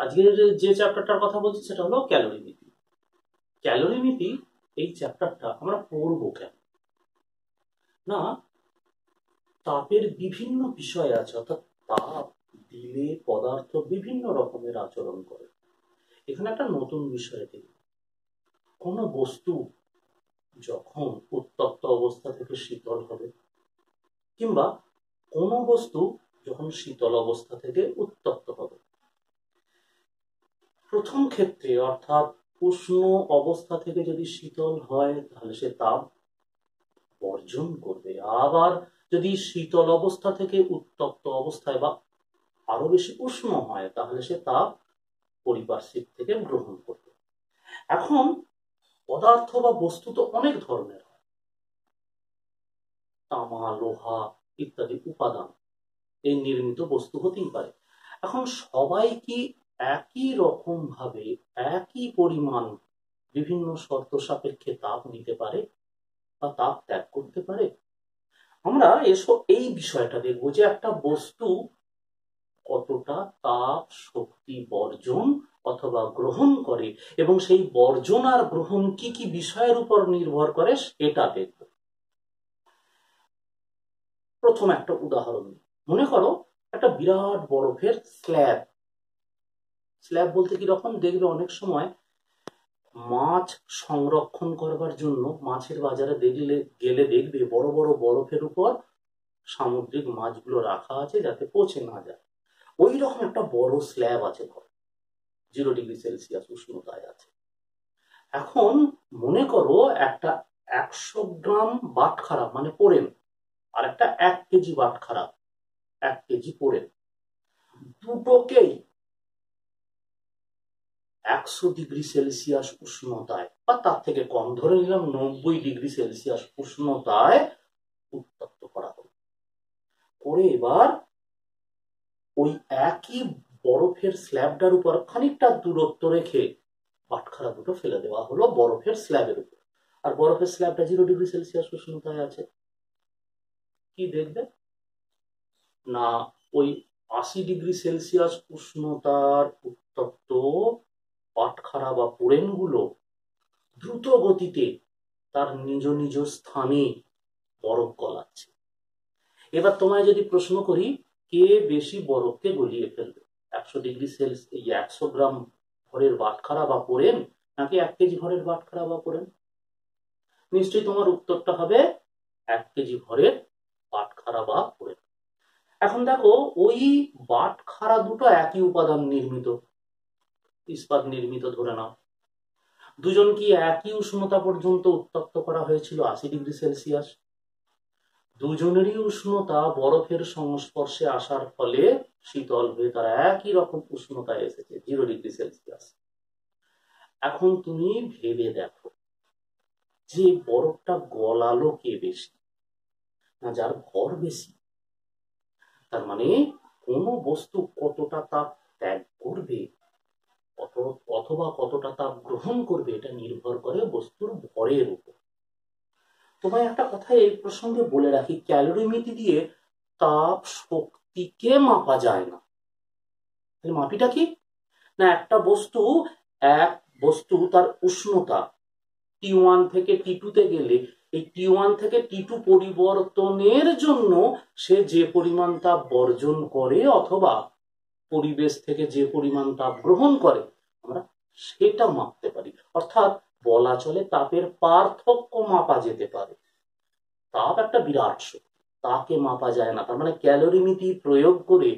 আজকের যে চ্যাপ্টারটার কথা বলছি সেটা হলো ক্যালোরিমিতি। ক্যালোরিমিতি এই চ্যাপ্টারটা আমরা পড়বো কেন না, তাপের বিভিন্ন বিষয় আছে, অর্থাৎ তাপ দিলে পদার্থ বিভিন্ন রকমের আচরণ করে। এখানে একটা নতুন বিষয় দিই, কোনো বস্তু যখন উত্তপ্ত অবস্থা থেকে শীতল হবে কিংবা কোনো বস্তু যখন শীতল অবস্থা থেকে উত্তপ্ত হবে, প্রথম ক্ষেত্রে অর্থাৎ উষ্ণ অবস্থা থেকে যদি শীতল হয় তাহলে সে তাপ বর্জন করবে, আবার যদি শীতল অবস্থা থেকে উত্তপ্ত অবস্থায় বা আরো বেশি উষ্ণ হয় তাহলে সে তাপ পরিপার্শ্বিক থেকে গ্রহণ করবে। এখন পদার্থ বা বস্তু তো অনেক ধরনের হয়, তামা লোহা ইত্যাদি উপাদান এই নির্মিত বস্তু হতেই পারে। এখন সবাই কি একই রকম ভাবে একই পরিমাণ বিভিন্ন শর্ত সাপেক্ষে তাপ নিতে পারে বা তাপ ত্যাগ করতে পারে? আমরা এই বিষয়টা দেখবো যে একটা বস্তু কতটা তাপ শক্তি বর্জন অথবা গ্রহণ করে এবং সেই বর্জন আর গ্রহণ কি কি বিষয়ের উপর নির্ভর করে সেটা দেখব। প্রথম একটা উদাহরণ মনে করো, একটা বিরাট বরফের স্ল্যাব। স্ল্যাব বলতে কি রকম দেখবে, অনেক সময় মাছ সংরক্ষণ করবার জন্য মাছের বাজারে গেলে দেখবে বড় বড় বরফের উপর সামুদ্রিক মাছগুলো রাখা আছে যাতে পচে না যায়। ওই রকম একটা বড় স্ল্যাব আছে, 0°C উষ্ণতায় আছে। এখন মনে করো একটা 100 গ্রাম বাটখারা মানে পোড়েন আর একটা 1 কেজি বাটখারা 1 কেজি পোড়েন, দুটোকেই 100°C উষ্ণতায় বা তার থেকে কম ধরে নিলাম 90°C উষ্ণতায় উত্তপ্ত করা হলো। করে এবার ওই একই বরফের স্ল্যাবটার উপর খানিকটা দূরত্ব রেখে বাটখারা দুটো ফেলে দেওয়া হলো বরফের স্ল্যাবের উপর, আর বরফের স্ল্যাবটা 0°C উষ্ণতায় আছে। কি দেখবে না, ওই 80°C উষ্ণতার উত্তপ্ত পাটখারা বা পোড়েন গুলো দ্রুত গতিতে তার নিজ নিজ স্থানে বরফ গলাচ্ছে। এবার তোমায় যদি প্রশ্ন করি কে বেশি বরফকে গলিয়ে ফেলবে, 100°C 100 গ্রাম ভরের বাটখারা বা পোড়েন নাকি 1 কেজি ভরের বাটখারা বা পোড়েন? নিশ্চয়ই তোমার উত্তরটা হবে 1 কেজি ভরের বাটখারা বা পোড়েন। এখন দেখো ওই বাটখারা দুটো একই উপাদান নির্মিত, ইস্পাত নির্মিত ধরে নাও, দুজন কি একই উষ্ণতা পর্যন্ত উত্তপ্ত করা হয়েছিল 80°C। দুজনেরই উষ্ণতা বরফের সংস্পর্শে আসার ফলে শীতল হয়ে তারা একই রকম উষ্ণতায় এসেছে 0°C। এখন তুমি ভেবে দেখো যে বরফটা গলালো কে বেশি, না যার ভর বেশি। তার মানে কোনো বস্তু কতটা তাপ ত্যাগ করবে অথবা কতটা তাপ গ্রহণ করবে এটা নির্ভর করে বস্তুর ভরের উপর। তোমায় একটা কথা এই প্রসঙ্গে বলে রাখি, ক্যালোরিমিতি দিয়ে তাপ শক্তিকে মাপা যায় না। মাপিটা কি না, একটা বস্তু তার উষ্ণতা T1 থেকে T2 তে গেলে এই T1 থেকে T2 পরিবর্তনের জন্য সে যে পরিমাণ তাপ বর্জন করে অথবা পরিবেশ থেকে যে পরিমাণ তাপ গ্রহণ করে আমরা সেটা মাপতে পারি। অর্থাৎ বলা চলে তাপের পার্থক্য মাপা যেতে পারে। তাপ একটা বিরাট শক্তি, তাকে মাপা যায় না। তার মানে ক্যালোরিমিতি প্রয়োগ করে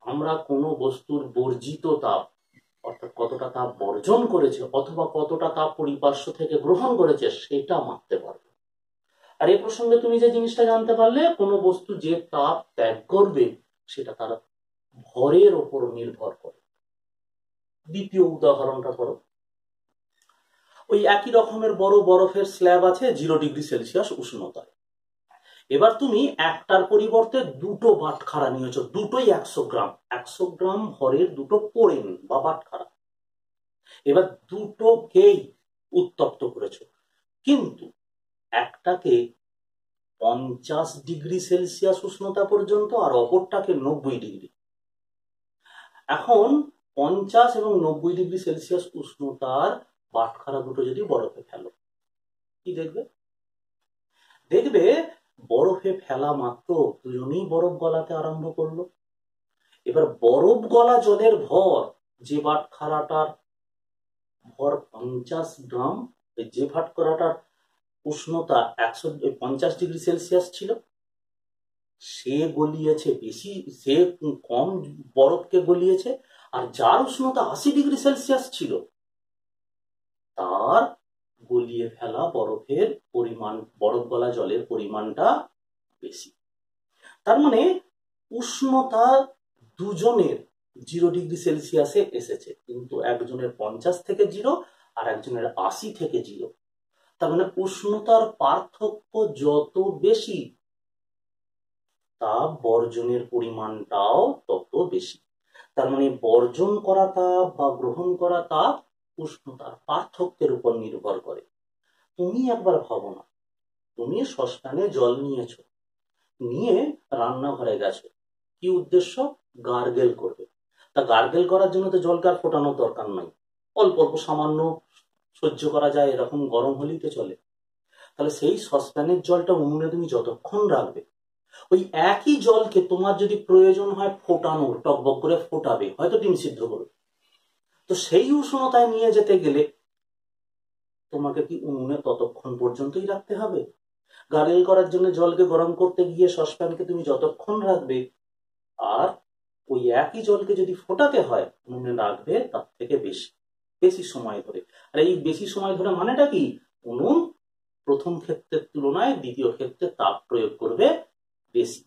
আমরা কোনো বস্তুর বর্জিত তাপ অর্থাৎ কতটা তাপ বর্জন করেছে অথবা কতটা তাপ পরিপার্শ্ব থেকে গ্রহণ করেছে সেটা মাপতে পারবে। আর এই প্রসঙ্গে তুমি যে জিনিসটা জানতে পারলে, কোনো বস্তু যে তাপ ত্যাগ করবে সেটা তার ভরের ওপর নির্ভর করে। দ্বিতীয় উদাহরণটা করো, ওই একই রকমের বড় বরফের স্ল্যাব আছে 0°C উষ্ণতায়। এবার তুমি একটার পরিবর্তে দুটো বাটখারা নিয়েছো, দুটোই 100 গ্রাম ভরের দুটো পোড়েন বা বাটখারা। এবার দুটোকেই উত্তপ্ত করেছো, কিন্তু একটাকে 50°C উষ্ণতা পর্যন্ত আর অপরটাকে 90°। এখন 50 এবং 90 ডিগ্রি সেলসিয়াস উষ্ণতার বাটখারা দুটো যদি বরফে ফেলো, কি দেখবে? দেখবে বরফে ফেলা মাত্র দুজনেই বরফ গলাতে আরম্ভ করলো। এবার বরফ গলা জলের ভর, যে বাটখারাটার ভর 50 গ্রাম, যে বাটখারাটার উষ্ণতা 150 ডিগ্রি সেলসিয়াস ছিল, সে গলিয়েছে বেশি, সে কম বরফকে গলিয়েছে। আর যার উষ্ণতা 80 ডিগ্রি সেলসিয়াস ছিল, তার গলিয়ে ফেলা বরফের পরিমাণ, বরফ গলা জলের পরিমাণটা বেশি। তার মানে উষ্ণতা দুজনের 0 ডিগ্রি সেলসিয়াসে এসেছে, কিন্তু একজনের 50 থেকে 0 আর একজনের 80 থেকে 0। তার মানে উষ্ণতার পার্থক্য যত বেশি, তাপ বর্জনের পরিমাণটাও তত বেশি। তার মানে বর্জন করা তাপ বা গ্রহণ করা তাপ উষ্ণতার পার্থক্যের উপর নির্ভর করে। তুমি একবার ভাবো না, তুমি সসপ্যানে জল নিয়েছো, নিয়ে রান্নাঘরে গেছো, কি উদ্দেশ্য? গার্গেল করবে। তা গার্গেল করার জন্য তো জলকে আর ফোটানোর দরকার নাই, অল্প অল্প সামান্য সহ্য করা যায় এরকম গরম হলেই তো চলে। তাহলে সেই সসপ্যানের জলটা উনুনে তুমি যতক্ষণ রাখবে, ওই একই জলকে তোমার যদি প্রয়োজন হয় ফোটানোর, টকবক করে ফোটাবে, হয়তো ডিম সিদ্ধ করবে, তো সেই উষ্ণতায় নিয়ে যেতে গেলে তোমাকে কি উনুনে ততক্ষণ পর্যন্তই রাখতে হবে? গার্গেল করার জন্য জলকে গরম করতে গিয়ে সসপ্যানকে তুমি যতক্ষণ রাখবে, আর ওই একই জলকে যদি ফোটাতে হয় উনুনে রাখবে তার থেকে বেশি বেশি সময় ধরে। আর এই বেশি সময় ধরে মানেটা কি? উনুন প্রথম ক্ষেত্রের তুলনায় দ্বিতীয় ক্ষেত্রে তাপ প্রয়োগ করবে বেশি।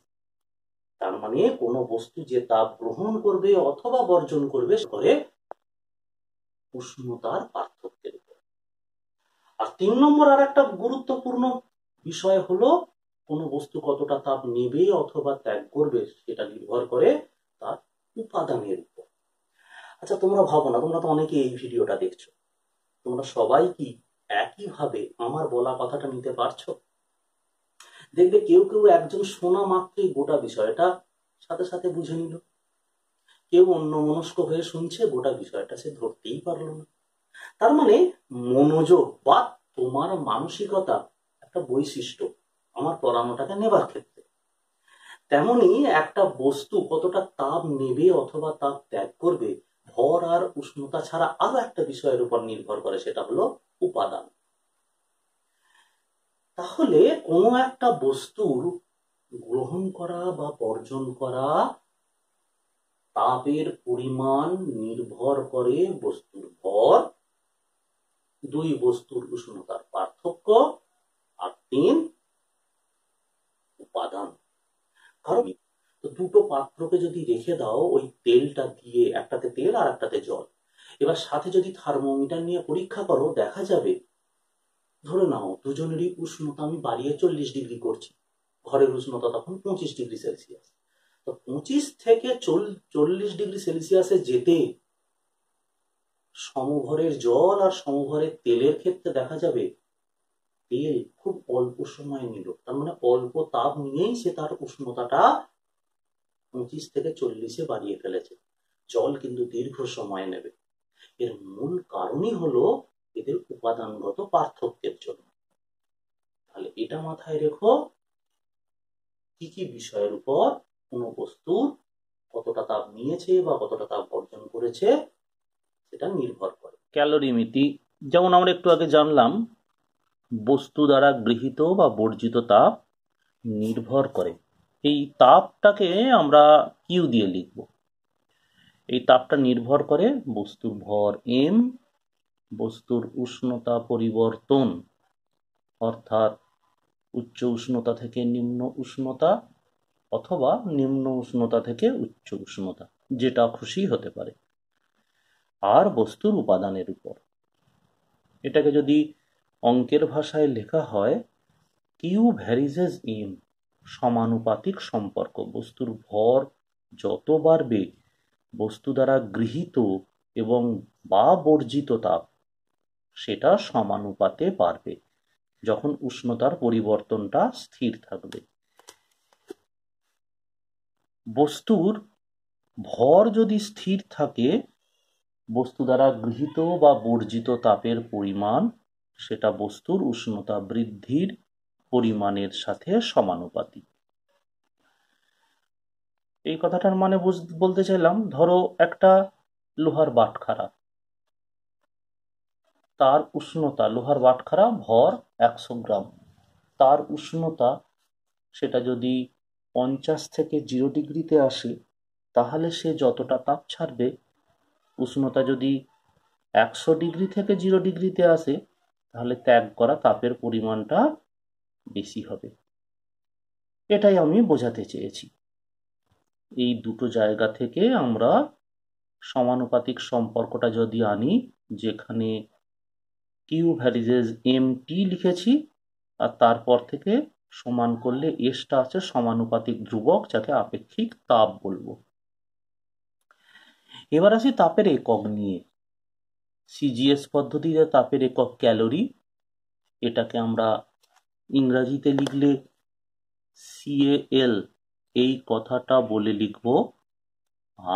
তার মানে কোনো বস্তু যে তাপ গ্রহণ করবে অথবা বর্জন করবে করে উষ্ণতার পার্থক্যের উপর। আর 3 নম্বর আর একটা গুরুত্বপূর্ণ বিষয় হলো, কোনো বস্তু কতটা তাপ নেবে অথবা ত্যাগ করবে সেটা নির্ভর করে তার উপাদানের উপর। আচ্ছা তোমরা ভাবো না, তোমরা তো অনেকে এই ভিডিওটা দেখছো, তোমরা সবাই কি একইভাবে আমার বলা কথাটা নিতে পারছো? দেখবে কেউ কেউ একজন শোনা মাত্রই গোটা বিষয়টা সাথে সাথে বুঝে নিল, কেউ অন্যমনস্ক হয়ে শুনছে, গোটা বিষয়টা সে ধরতেই পারলো না। তার মানে মনোযোগ বা তোমার মানসিকতা একটা বৈশিষ্ট্য আমার পড়ানোটাকে নেবার ক্ষেত্রে। তেমনি একটা বস্তু কতটা তাপ নেবে অথবা তাপ ত্যাগ করবে ভর আর উষ্ণতা ছাড়া আরো একটা বিষয়ের উপর নির্ভর করে, সেটা হলো উপাদান। তাহলে কোনো একটা বস্তুর গ্রহণ করা বা বর্জন করা তাপের পরিমাণ নির্ভর করে বস্তুর ভর, 2 বস্তুর উষ্ণতার পার্থক্য, আর 3 উপাদান। কারণ দুটো পাত্রকে যদি রেখে দাও ওই তেলটা দিয়ে, একটাতে তেল আর একটাতে জল, এবার সাথে যদি থার্মোমিটার নিয়ে পরীক্ষা করো, দেখা যাবে ধরে নাও দুজনেরই উষ্ণতা আমি বাড়িয়ে 40 ডিগ্রি করছি, ঘরের উষ্ণতা তখন 25 ডিগ্রি সেলসিয়াস। তো 25 থেকে 40 ডিগ্রি সেলসিয়াসে যেতে সমভরের জল আর সমভরের তেলের ক্ষেত্রে দেখা যাবে তেল খুব অল্প সময় নিল, তার মানে অল্প তাপ নিয়েই সে তার উষ্ণতাটা 25 থেকে 40-এ বাড়িয়ে ফেলেছে। জল কিন্তু দীর্ঘ সময় নেবে। এর মূল কারণই হলো এদের উপাদানগত পার্থক্যের জন্য। তাহলে এটা মাথায় রেখো, কি কি বিষয়ের উপর কোনো বস্তুর কতটা তাপ নিয়েছে বা কতটা তাপ বর্জন করেছে সেটা নির্ভর করে। ক্যালোরিমিটি, যেমন আমরা একটু আগে জানলাম, বস্তু দ্বারা গৃহীত বা বর্জিত তাপ নির্ভর করে। এই তাপটাকে আমরা কিউ দিয়ে লিখব। এই তাপটা নির্ভর করে বস্তুর ভর এম, বস্তুর উষ্ণতা পরিবর্তন অর্থাৎ উচ্চ উষ্ণতা থেকে নিম্ন উষ্ণতা অথবা নিম্ন উষ্ণতা থেকে উচ্চ উষ্ণতা, যেটা খুশি হতে পারে, আর বস্তুর উপাদানের উপর। এটাকে যদি অঙ্কের ভাষায় লেখা হয়, কিউ ভ্যারিজেস এম, সমানুপাতিক সম্পর্ক। বস্তুর ভর যত বাড়বে বস্তু দ্বারা গৃহীত এবং বা বর্জিত তাপ সেটা সমানুপাতে বাড়বে যখন উষ্ণতার পরিবর্তনটা স্থির থাকবে। বস্তুর ভর যদি স্থির থাকে বস্তু দ্বারা গৃহীত বা বর্জিত তাপের পরিমাণ সেটা বস্তুর উষ্ণতা বৃদ্ধির পরিমাণের সাথে সমানুপাতিক। এই কথাটার মানে বলতে চাইলাম, ধরো একটা লোহার বাটখারা, তার উষ্ণতা, লোহার বাটখারা ভর 100 গ্রাম, তার উষ্ণতা সেটা যদি 50 থেকে 0 ডিগ্রিতে আসে, তাহলে সে যতটা তাপ ছাড়বে, উষ্ণতা যদি 100 ডিগ্রি থেকে 0 ডিগ্রিতে আসে, তাহলে ত্যাগ করা তাপের পরিমাণটা বেশি হবে। এটাই আমি বোঝাতে চেয়েছি। এই দুটো জায়গা থেকে আমরা সমানুপাতিক সম্পর্কটা যদি আনি, যেখানে কিউ ভ্যারিজেস এমটি লিখেছি, আর তারপর থেকে সমান করলে এসটা আছে সমানুপাতিক ধ্রুবক, যাকে আপেক্ষিক তাপ বলবো। এবার আসি তাপের একক নিয়ে। সিজিএস পদ্ধতিতে তাপের একক ক্যালোরি, এটাকে আমরা ইংরাজিতে লিখলে সিএএল এই কথাটা বলে লিখব,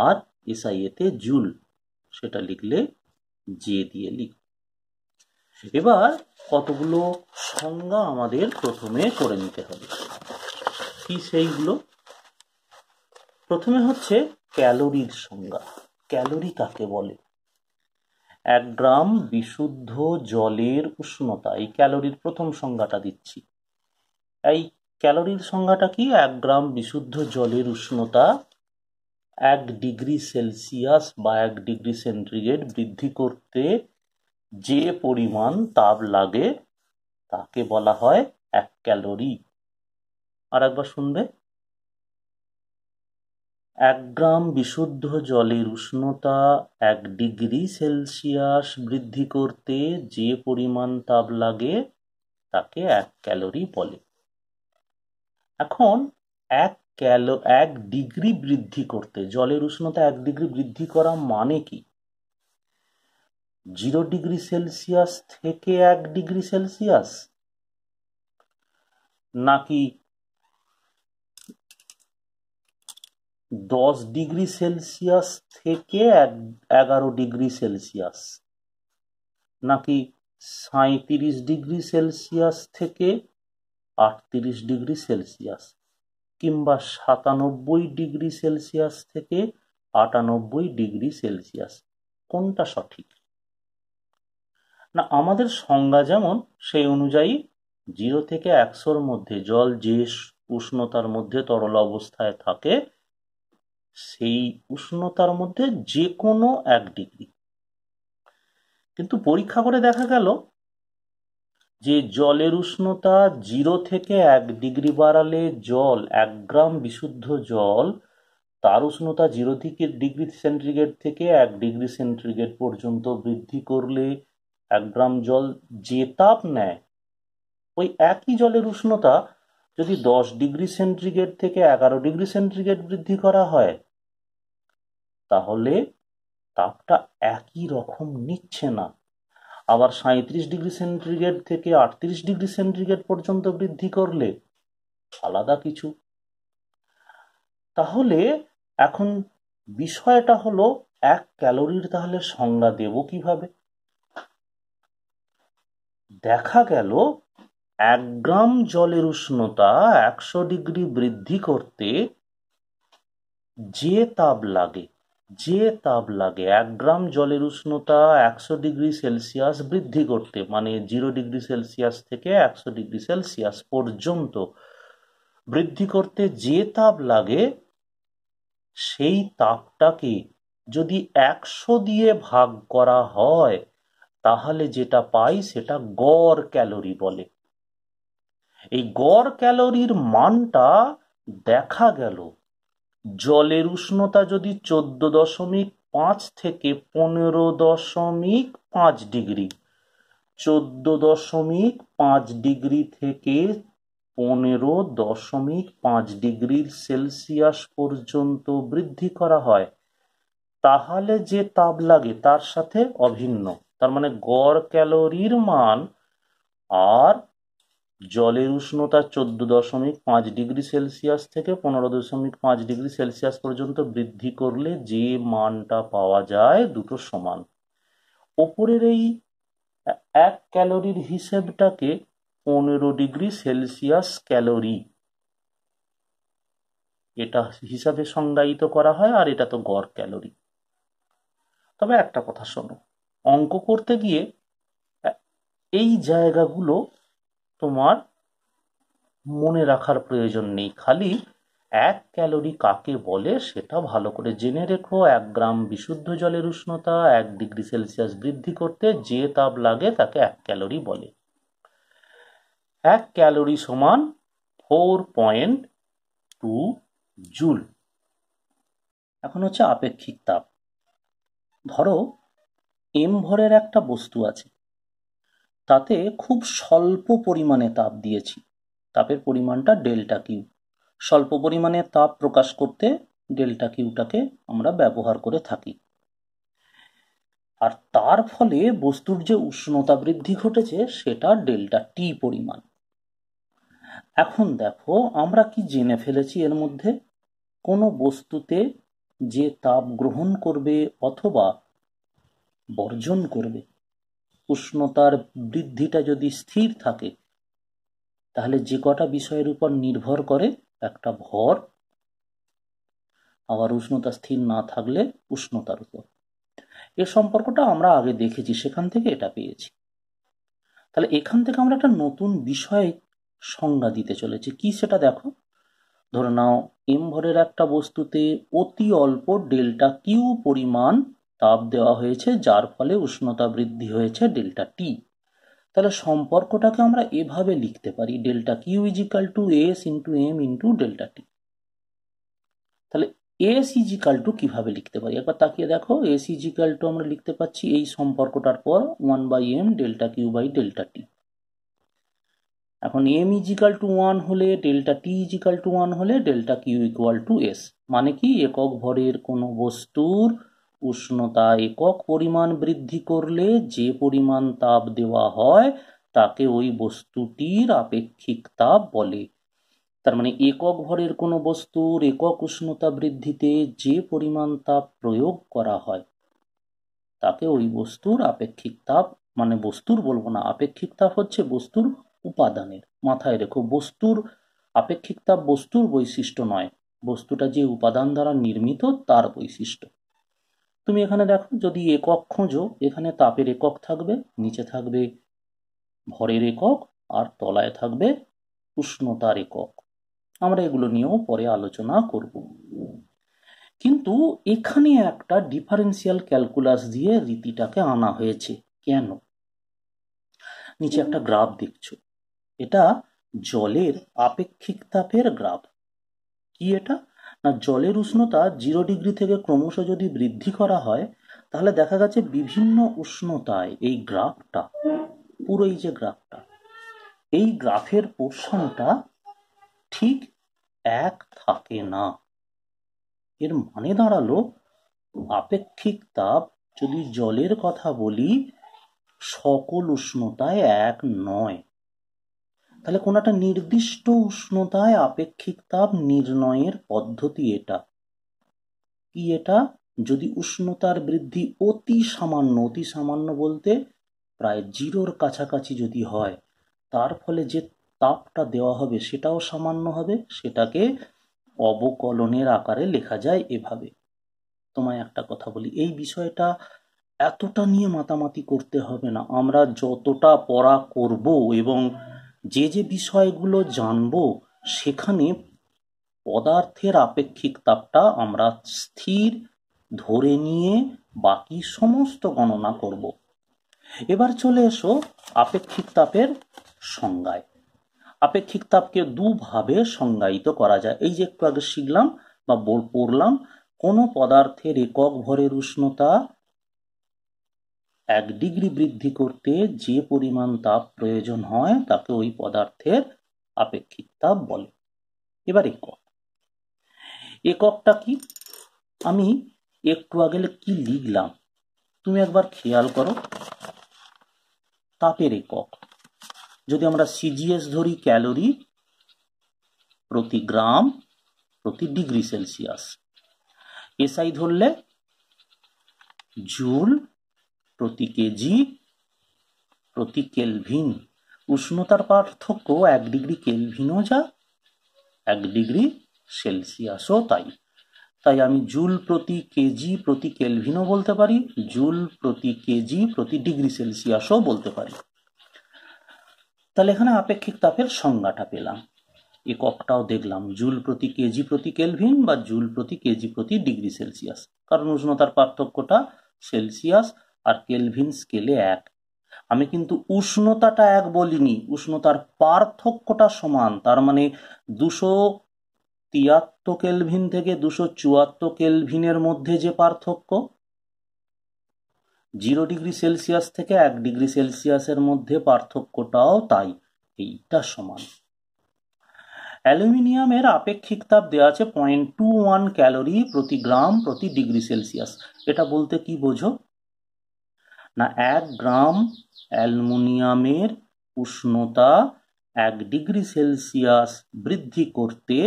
আর এসআইএতে জুল সেটা লিখলে জে দিয়ে লিখব। এবার কতগুলো সংজ্ঞা আমাদের প্রথমে করে নিতে হবে। কি সেইগুলো? প্রথমে হচ্ছে ক্যালোরির সংজ্ঞা। ক্যালোরি কাকে বলে? 1 গ্রাম বিশুদ্ধ জলের উষ্ণতা, এই ক্যালোরির প্রথম সংজ্ঞাটা দিচ্ছি। এই ক্যালোরির সংজ্ঞাটা কি? 1 গ্রাম বিশুদ্ধ জলের উষ্ণতা 1 ডিগ্রি সেলসিয়াস বা 1 ডিগ্রি সেন্টিগ্রেড বৃদ্ধি করতে যে পরিমাণ তাপ লাগে তাকে বলা হয় 1 ক্যালোরি। আর একবার শুনবে, 1 গ্রাম বিশুদ্ধ জলের উষ্ণতা 1 ডিগ্রি সেলসিয়াস বৃদ্ধি করতে যে পরিমাণ তাপ লাগে তাকে 1 ক্যালোরি বলে। এখন 1 ডিগ্রি বৃদ্ধি করতে, জলের উষ্ণতা 1 ডিগ্রি বৃদ্ধি করা মানে কি? 0 ডিগ্রি সেলসিয়াস থেকে 1 ডিগ্রি সেলসিয়াস, নাকি 10 ডিগ্রি সেলসিয়াস থেকে 11 ডিগ্রি সেলসিয়াস, নাকি 37 ডিগ্রি সেলসিয়াস থেকে 38 ডিগ্রি সেলসিয়াস, কিংবা 97 ডিগ্রি সেলসিয়াস থেকে 98 ডিগ্রি সেলসিয়াস? কোনটা সঠিক? না, আমাদের সংজ্ঞা যেমন সেই অনুযায়ী 0 থেকে 100-র মধ্যে জল যে উষ্ণতার মধ্যে তরল অবস্থায় থাকে, সেই উষ্ণতার মধ্যে যে কোনো 1 ডিগ্রি। কিন্তু পরীক্ষা করে দেখা গেল যে জলের উষ্ণতা 0 থেকে 1 ডিগ্রি বাড়ালে জল, 1 গ্রাম বিশুদ্ধ জল, তার উষ্ণতা 0 ডিগ্রি সেন্টিগ্রেড থেকে 1 ডিগ্রি সেন্টিগ্রেড পর্যন্ত বৃদ্ধি করলে 1 গ্রাম জল যে তাপ নেয়, ওই একই জলের উষ্ণতা যদি 10 ডিগ্রি সেন্টিগ্রেড থেকে 11 ডিগ্রি সেন্টিগ্রেড বৃদ্ধি করা হয়, তাহলে তাপটা একই রকম নিচ্ছে না। আবার 37 ডিগ্রি সেন্টিগ্রেড থেকে 38 ডিগ্রি সেন্টিগ্রেড পর্যন্ত বৃদ্ধি করলে আলাদা কিছু। তাহলে এখন বিষয়টা হলো 1 ক্যালোরির তাহলে সংজ্ঞা দেব কিভাবে? দেখা গেল 1 গ্রাম জলের উষ্ণতা 100 ডিগ্রি বৃদ্ধি করতে যে তাপ লাগে, 1 গ্রাম জলের উষ্ণতা 100 ডিগ্রি সেলসিয়াস বৃদ্ধি করতে, মানে 0 ডিগ্রি সেলসিয়াস থেকে 100 ডিগ্রি সেলসিয়াস পর্যন্ত বৃদ্ধি করতে যে তাপ লাগে, সেই তাপটাকে যদি 100 দিয়ে ভাগ করা হয়, তাহলে যেটা পাই সেটা গড় ক্যালোরি বলে। এই গড় ক্যালোরির মানটা দেখা গেল জলের উষ্ণতা যদি 14.5 থেকে 15.5 ডিগ্রি, 14.5 ডিগ্রি থেকে 15.5 ডিগ্রি সেলসিয়াস পর্যন্ত বৃদ্ধি করা হয়, তাহলে যে তাপ লাগে তার সাথে অভিন্ন। তার মানে গড় ক্যালোরির মান আর জলের উষ্ণতা 14.5 ডিগ্রি সেলসিয়াস থেকে 15.5 ডিগ্রি সেলসিয়াস পর্যন্ত বৃদ্ধি করলে যে মানটা পাওয়া যায় দুটো সমান। ওপরের এই 1 ক্যালোরির হিসেবটাকে 15 ডিগ্রি সেলসিয়াস ক্যালোরি এটা হিসাবে সংজ্ঞায়িত করা হয়, আর এটা তো গড় ক্যালোরি। তবে একটা কথা শোনো, অঙ্ক করতে গিয়ে এই জায়গাগুলো তোমার মনে রাখার প্রয়োজন নেই, খালি 1 ক্যালোরি কাকে বলে সেটা ভালো করে জেনে রেখো। 1 গ্রাম বিশুদ্ধ জলের উষ্ণতা 1 ডিগ্রি সেলসিয়াস বৃদ্ধি করতে যে তাপ লাগে তাকে 1 ক্যালোরি বলে। 1 ক্যালোরি সমান 4.2 জুল। এখন হচ্ছে আপেক্ষিক তাপ। ধরো m ভরের একটা বস্তু আছে, তাতে খুব স্বল্প পরিমাণে তাপ দিয়েছি, তাপের পরিমাণটা ডেল্টা কিউ। স্বল্প পরিমাণে তাপ প্রকাশ করতে ডেল্টা কিউটাকে আমরা ব্যবহার করে থাকি, আর তার ফলে বস্তুর যে উষ্ণতা বৃদ্ধি ঘটেছে সেটা ডেল্টা টি পরিমাণ। এখন দেখো আমরা কি জেনে ফেলেছি, এর মধ্যে কোনো বস্তুতে যে তাপ গ্রহণ করবে অথবা বর্জন করবে, উষ্ণতার বৃদ্ধিটা যদি স্থির থাকে, তাহলে যে কটা বিষয়ের উপর নির্ভর করে, একটা ভর, আবার উষ্ণতা স্থির না থাকলে উষ্ণতার উপর। এর সম্পর্কটা আমরা আগে দেখেছি, সেখান থেকে এটা পেয়েছি। তাহলে এখান থেকে আমরা একটা নতুন বিষয় সংজ্ঞা দিতে চলেছি, কি সেটা দেখো। ধরে নাও m ভরের একটা বস্তুতে অতি অল্প ডেল্টা কিউ পরিমাণ তাপ দেওয়া হয়েছে, যার ফলে উষ্ণতা বৃদ্ধি হয়েছে ডেল্টা টি। তাহলে সম্পর্কটাকে আমরা এভাবে লিখতে পারি, delta Q is equal to S into M into delta T. তাহলে এস ইজ ইকাল টু কিভাবে লিখতে পারি একবার তাকিয়ে দেখো। এস ইজ ইকাল টু আমরা লিখতে পাচ্ছি এই সম্পর্কটার পর 1/m delta Q by delta T. এখন m ইজ ইকাল টু 1 হলে, delta T is equal to 1 হলে delta Q equal to S. মানে কি, একক ভরের কোনো বস্তুর উষ্ণতা একক পরিমাণ বৃদ্ধি করলে যে পরিমাণ তাপ দেওয়া হয় তাকে ওই বস্তুটির আপেক্ষিক তাপ বলে। তার মানে একক ভরের কোনো বস্তুর একক উষ্ণতা বৃদ্ধিতে যে পরিমাণ তাপ প্রয়োগ করা হয় তাকে ওই বস্তুর আপেক্ষিক তাপ, মানে বস্তুর বলবো না, আপেক্ষিক তাপ হচ্ছে বস্তুর উপাদানের। মাথায় রেখো, বস্তুর আপেক্ষিক তাপ বস্তুর বৈশিষ্ট্য নয়, বস্তুটা যে উপাদান দ্বারা নির্মিত তার বৈশিষ্ট্য। তুমি এখানে দেখো, যদি একক খোঁজো, এখানে তাপের একক থাকবে, নিচে থাকবে ভরের একক, আর তলায় থাকবে উষ্ণতার একক। আমরা এগুলো নিয়েও পরে আলোচনা করব। কিন্তু এখানে একটা ডিফারেন্সিয়াল ক্যালকুলাস দিয়ে রীতিটাকে আনা হয়েছে। কেন? নিচে একটা গ্রাফ দেখছো, এটা জলের আপেক্ষিক তাপের গ্রাফ। কি এটা না, জলের উষ্ণতা 0 ডিগ্রি থেকে ক্রমশ যদি বৃদ্ধি করা হয়, তাহলে দেখা গেছে বিভিন্ন উষ্ণতায় এই গ্রাফটা, পুরো এই যে গ্রাফটা, এই গ্রাফের পোর্শনটা ঠিক এক থাকে না। এর মানে দাঁড়ালো, আপেক্ষিক তাপ যদি জলের কথা বলি, সকল উষ্ণতায় এক নয়। তাহলে কোন একটা নির্দিষ্ট উষ্ণতায় আপেক্ষিক তাপ নির্ণয়ের পদ্ধতি এটা। কি এটা? যদি উষ্ণতার বৃদ্ধি অতি সামান্য, অতি সামান্য বলতে প্রায় 0-র কাছাকাছি যদি হয়, তার ফলে যে তাপটা দেওয়া হবে সেটাও সামান্য হবে, সেটাকে অবকলনের আকারে লেখা যায় এভাবে। তোমায় একটা কথা বলি, এই বিষয়টা এতটা নিয়ে মাতামাতি করতে হবে না। আমরা যতটা পড়া করব এবং যে যে বিষয়গুলো জানবো, সেখানে পদার্থের আপেক্ষিক তাপটা আমরা স্থির ধরে নিয়ে বাকি সমস্ত গণনা করব। এবার চলে এসো আপেক্ষিক তাপের সংজ্ঞায়। আপেক্ষিক তাপকে দুভাবে সংজ্ঞায়িত করা যায়। এই যে একটু আগে শিখলাম বা পড়লাম, কোন পদার্থের একক ভরের উষ্ণতা 1 ডিগ্রি বৃদ্ধি করতে যে পরিমাণ তাপ প্রয়োজন হয় তাকে ওই পদার্থের আপেক্ষিক তাপ বলে। এবার এককটা কি, আমি একটু আগে কি লিখলাম তুমি একবার খেয়াল করো। তাপের একক, যদি আমরা সিজিএস ধরি ক্যালোরি প্রতি গ্রাম প্রতি ডিগ্রি সেলসিয়াস, এসআই ধরলে জুল প্রতি কেজি প্রতি কেলভিন। উষ্ণতার পার্থক্য 1 ডিগ্রি কেলভিনও যা 1 ডিগ্রি সেলসিয়াসও তাই। তাই আমি জুল প্রতি কেজি প্রতি কেলভিনও বলতে পারি, জুল প্রতি কেজি প্রতি ডিগ্রি সেলসিয়াসও বলতে পারি। তাহলে এখানে আপেক্ষিক তাপের সংজ্ঞাটা পেলাম, এককটাও দেখলাম, জুল প্রতি কেজি প্রতি কেলভিন বা জুল প্রতি কেজি প্রতি ডিগ্রি সেলসিয়াস, কারণ উষ্ণতার পার্থক্যটা সেলসিয়াস আর কেলভিন স্কেলে 1। আমি কিন্তু উষ্ণতাটা 1 বলিনি, উষ্ণতার পার্থক্যটা সমান, তার মানে 273 কেলভিন থেকে 274 কেলভিনের মধ্যে যে পার্থক্য, 0 ডিগ্রি সেলসিয়াস থেকে 1 ডিগ্রি সেলসিয়াসের মধ্যে পার্থক্যটাও তাই, এইটা সমান। অ্যালুমিনিয়ামের আপেক্ষিক তাপ দেওয়া আছে 0.21 ক্যালোরি প্রতি গ্রাম প্রতি ডিগ্রি সেলসিয়াস। এটা বলতে কি বোঝো না, 1 গ্রাম অ্যালুমিনিয়ামের উষ্ণতা 1 ডিগ্রি সেলসিয়াস বৃদ্ধি করতে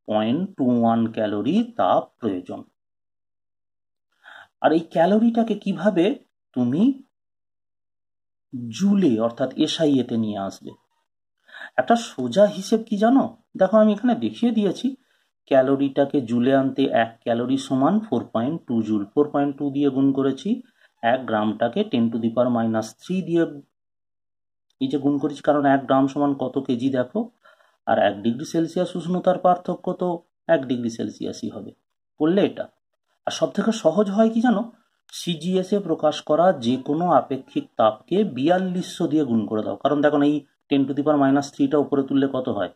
0.21 ক্যালোরি তাপ প্রয়োজন। আর এই ক্যালোরিটাকে কিভাবে তুমি জুলে অর্থাৎ এসআইতে নিয়ে আসবে? একটা সোজা হিসেব কি জানো? দেখো আমি এখানে দেখিয়ে দিয়েছি, ক্যালোরিটাকে জুলে আনতে 1 ক্যালোরি সমান 4.2 জুল। 4.2 দিয়ে গুণ করেছি, 1 গ্রামটাকে 10⁻³ দিয়ে এই যে গুণ করেছি, কারণ 1 গ্রাম সমান কত কেজি দেখো, আর 1 ডিগ্রি সেলসিয়াস উষ্ণতার পার্থক্য তো 1 ডিগ্রি সেলসিয়াসই হবে, করলে এটা। আর সব থেকে সহজ হয় কি জানো, সিজিএস এ প্রকাশ করা যে কোনো আপেক্ষিক তাপকে 4200 দিয়ে গুণ করে দাও, কারণ দেখো না এই 10⁻³ উপরে তুললে কত হয়,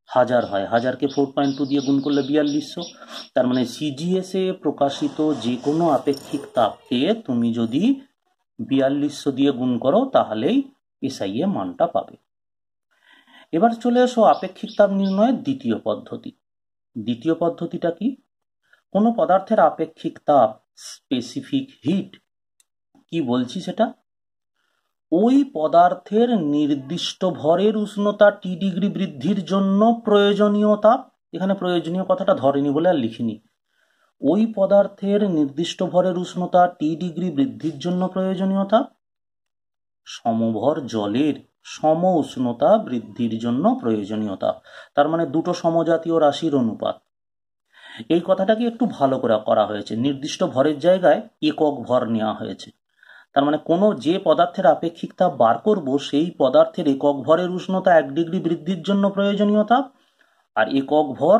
1000 হয়, 1000কে 4.2 দিয়ে গুণ করলে 4200। তার মানে সিজিএস এ প্রকাশিত যে কোনো আপেক্ষিক তাপকে তুমি যদি 4200 দিয়ে গুণ করো তাহলেই এসআই এ মানটা পাবে। এবার চলে এসো আপেক্ষিক তাপ নির্ণয়ের দ্বিতীয় পদ্ধতি। দ্বিতীয় পদ্ধতিটা কি? কোনো পদার্থের আপেক্ষিক তাপ স্পেসিফিক হিট, কি বলছি সেটা, ওই পদার্থের নির্দিষ্ট ভরের উষ্ণতা টি ডিগ্রি বৃদ্ধির জন্য প্রয়োজনীয় তাপ। এখানে প্রয়োজনীয় কথাটা ধরেনি বলে আর লিখিনি। ওই পদার্থের নির্দিষ্ট ভরের উষ্ণতা টি ডিগ্রি বৃদ্ধির জন্য প্রয়োজনীয় তাপ সমভর জলের সম উষ্ণতা বৃদ্ধির জন্য প্রয়োজনীয় তাপ। তার মানে দুটো সমজাতীয় রাশির অনুপাত। এই কথাটাকে একটু ভালো করে করা হয়েছে, নির্দিষ্ট ভরের জায়গায় একক ভর নেওয়া হয়েছে। তার মানে কোনো যে পদার্থের আপেক্ষিক তাপ বার করব সেই পদার্থের একক ভরের উষ্ণতা 1 ডিগ্রি বৃদ্ধির জন্য প্রয়োজনীয় তাপ, আর একক ভর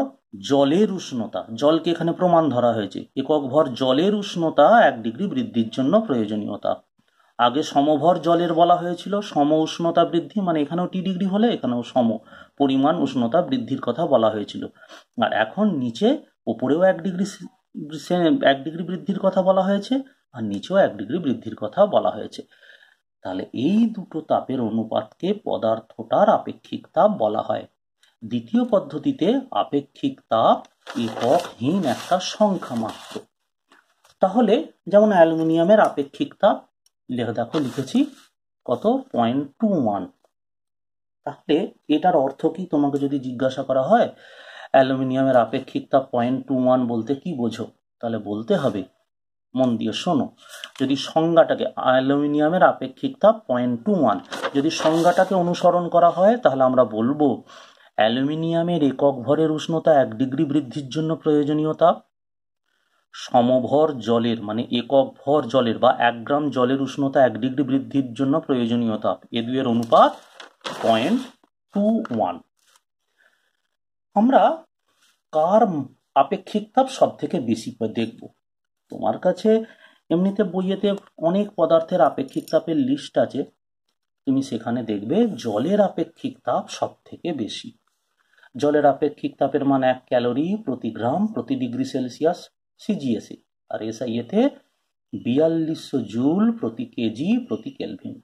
জলের উষ্ণতা, জলকে এখানে প্রমাণ ধরা হয়েছে, একক ভর জলের উষ্ণতা 1 ডিগ্রি বৃদ্ধির জন্য প্রয়োজনীয় তাপ। আগে সমভর জলের বলা হয়েছিল সম উষ্ণতা বৃদ্ধি, মানে এখানেও টি ডিগ্রি হলে এখানেও সম পরিমাণ উষ্ণতা বৃদ্ধির কথা বলা হয়েছিল। আর এখন নিচে উপরেও 1 ডিগ্রি বৃদ্ধির কথা বলা হয়েছে, আর নিচেও 1 ডিগ্রি বৃদ্ধির কথা বলা হয়েছে। তাহলে এই দুটো তাপের অনুপাতকে পদার্থটার আপেক্ষিক তাপ বলা হয়। দ্বিতীয় পদ্ধতিতে আপেক্ষিক তাপ এককহীন একটা সংখ্যা মাত্র। তাহলে যেমন অ্যালুমিনিয়ামের আপেক্ষিক তাপ দেখো লিখেছি কত, 0.21। তাহলে এটার অর্থ কি তোমাকে যদি জিজ্ঞাসা করা হয় অ্যালুমিনিয়ামের আপেক্ষিক তাপ 0.21 বলতে কি বোঝো, তাহলে বলতে হবে, মন দিয়ে শোনো, যদি সংজ্ঞাটাকে অ্যালুমিনিয়ামের আপেক্ষিক তাপ 0.21 যদি সংজ্ঞাটাকে অনুসরণ করা হয় তাহলে আমরা বলবো অ্যালুমিনিয়ামের একক ভরের উষ্ণতা 1 ডিগ্রি বৃদ্ধির জন্য প্রয়োজনীয় তাপ সমভর জলের মানে একক ভর জলের বা 1 গ্রাম জলের উষ্ণতা 1 ডিগ্রি বৃদ্ধির জন্য প্রয়োজনীয় তাপ, এ দুয়ের অনুপাত 0.21। আমরা কার আপেক্ষিক তাপ সব থেকে বেশি দেখব? তোমার কাছে এমনিতে বইয়েতে অনেক পদার্থের আপেক্ষিক তাপের লিস্ট আছে, তুমি সেখানে দেখবে জলের আপেক্ষিক তাপ সব থেকে বেশি। জলের আপেক্ষিক তাপের মান 1 ক্যালোরি প্রতি গ্রাম প্রতি ডিগ্রি সেলসিয়াস সিজিএস এ, আর এসআই তে 4200 জুল প্রতি কেজি প্রতি কেলভিন।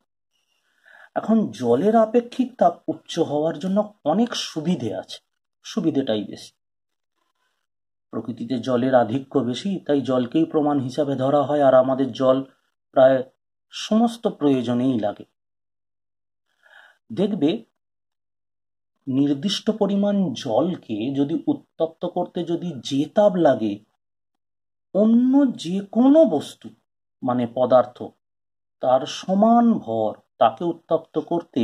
এখন জলের আপেক্ষিক তাপ উচ্চ হওয়ার জন্য অনেক সুবিধে আছে, সুবিধেটাই বেশি। প্রকৃতিতে জলের আধিক্য বেশি, তাই জলকেই প্রমাণ হিসাবে ধরা হয়, আর আমাদের জল প্রায় সমস্ত প্রয়োজনেই লাগে। দেখবে নির্দিষ্ট পরিমাণ জলকে যদি উত্তপ্ত করতে যদি যে তাপ লাগে, অন্য যে কোনো বস্তু মানে পদার্থ তার সমান ভর তাকে উত্তপ্ত করতে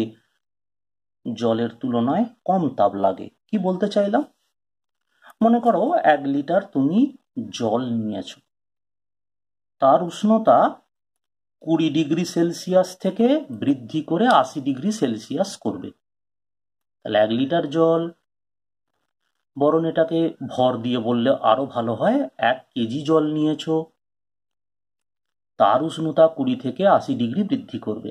জলের তুলনায় কম তাপ লাগে। কি বলতে চাইলাম? মনে করো 1 লিটার তুমি জল নিয়েছ, তার উষ্ণতা 20 ডিগ্রি সেলসিয়াস থেকে বৃদ্ধি করে 80 ডিগ্রি সেলসিয়াস করবে। তাহলে 1 লিটার জল, বরং এটাকে ভর দিয়ে বললে আরো ভালো হয়, 1 কেজি জল নিয়েছ, তার উষ্ণতা 20 থেকে 80 ডিগ্রি বৃদ্ধি করবে।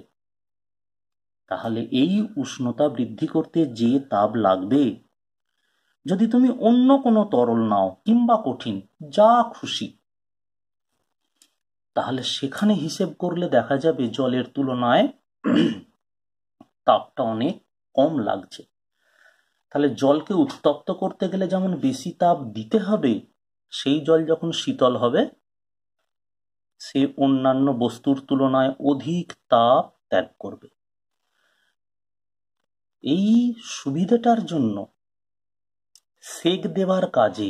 তাহলে এই উষ্ণতা বৃদ্ধি করতে যে তাপ লাগবে, যদি তুমি অন্য কোনো তরল নাও কিংবা কঠিন যা খুশি, তাহলে সেখানে হিসেব করলে দেখা যাবে জলের তুলনায় তাপটা অনেক কম লাগছে। তাহলে জলকে উত্তপ্ত করতে গেলে যেমন বেশি তাপ দিতে হবে, সেই জল যখন শীতল হবে সে অন্যান্য বস্তুর তুলনায় অধিক তাপ ত্যাগ করবে। এই সুবিধাটার জন্য সেক দেওয়ার কাজে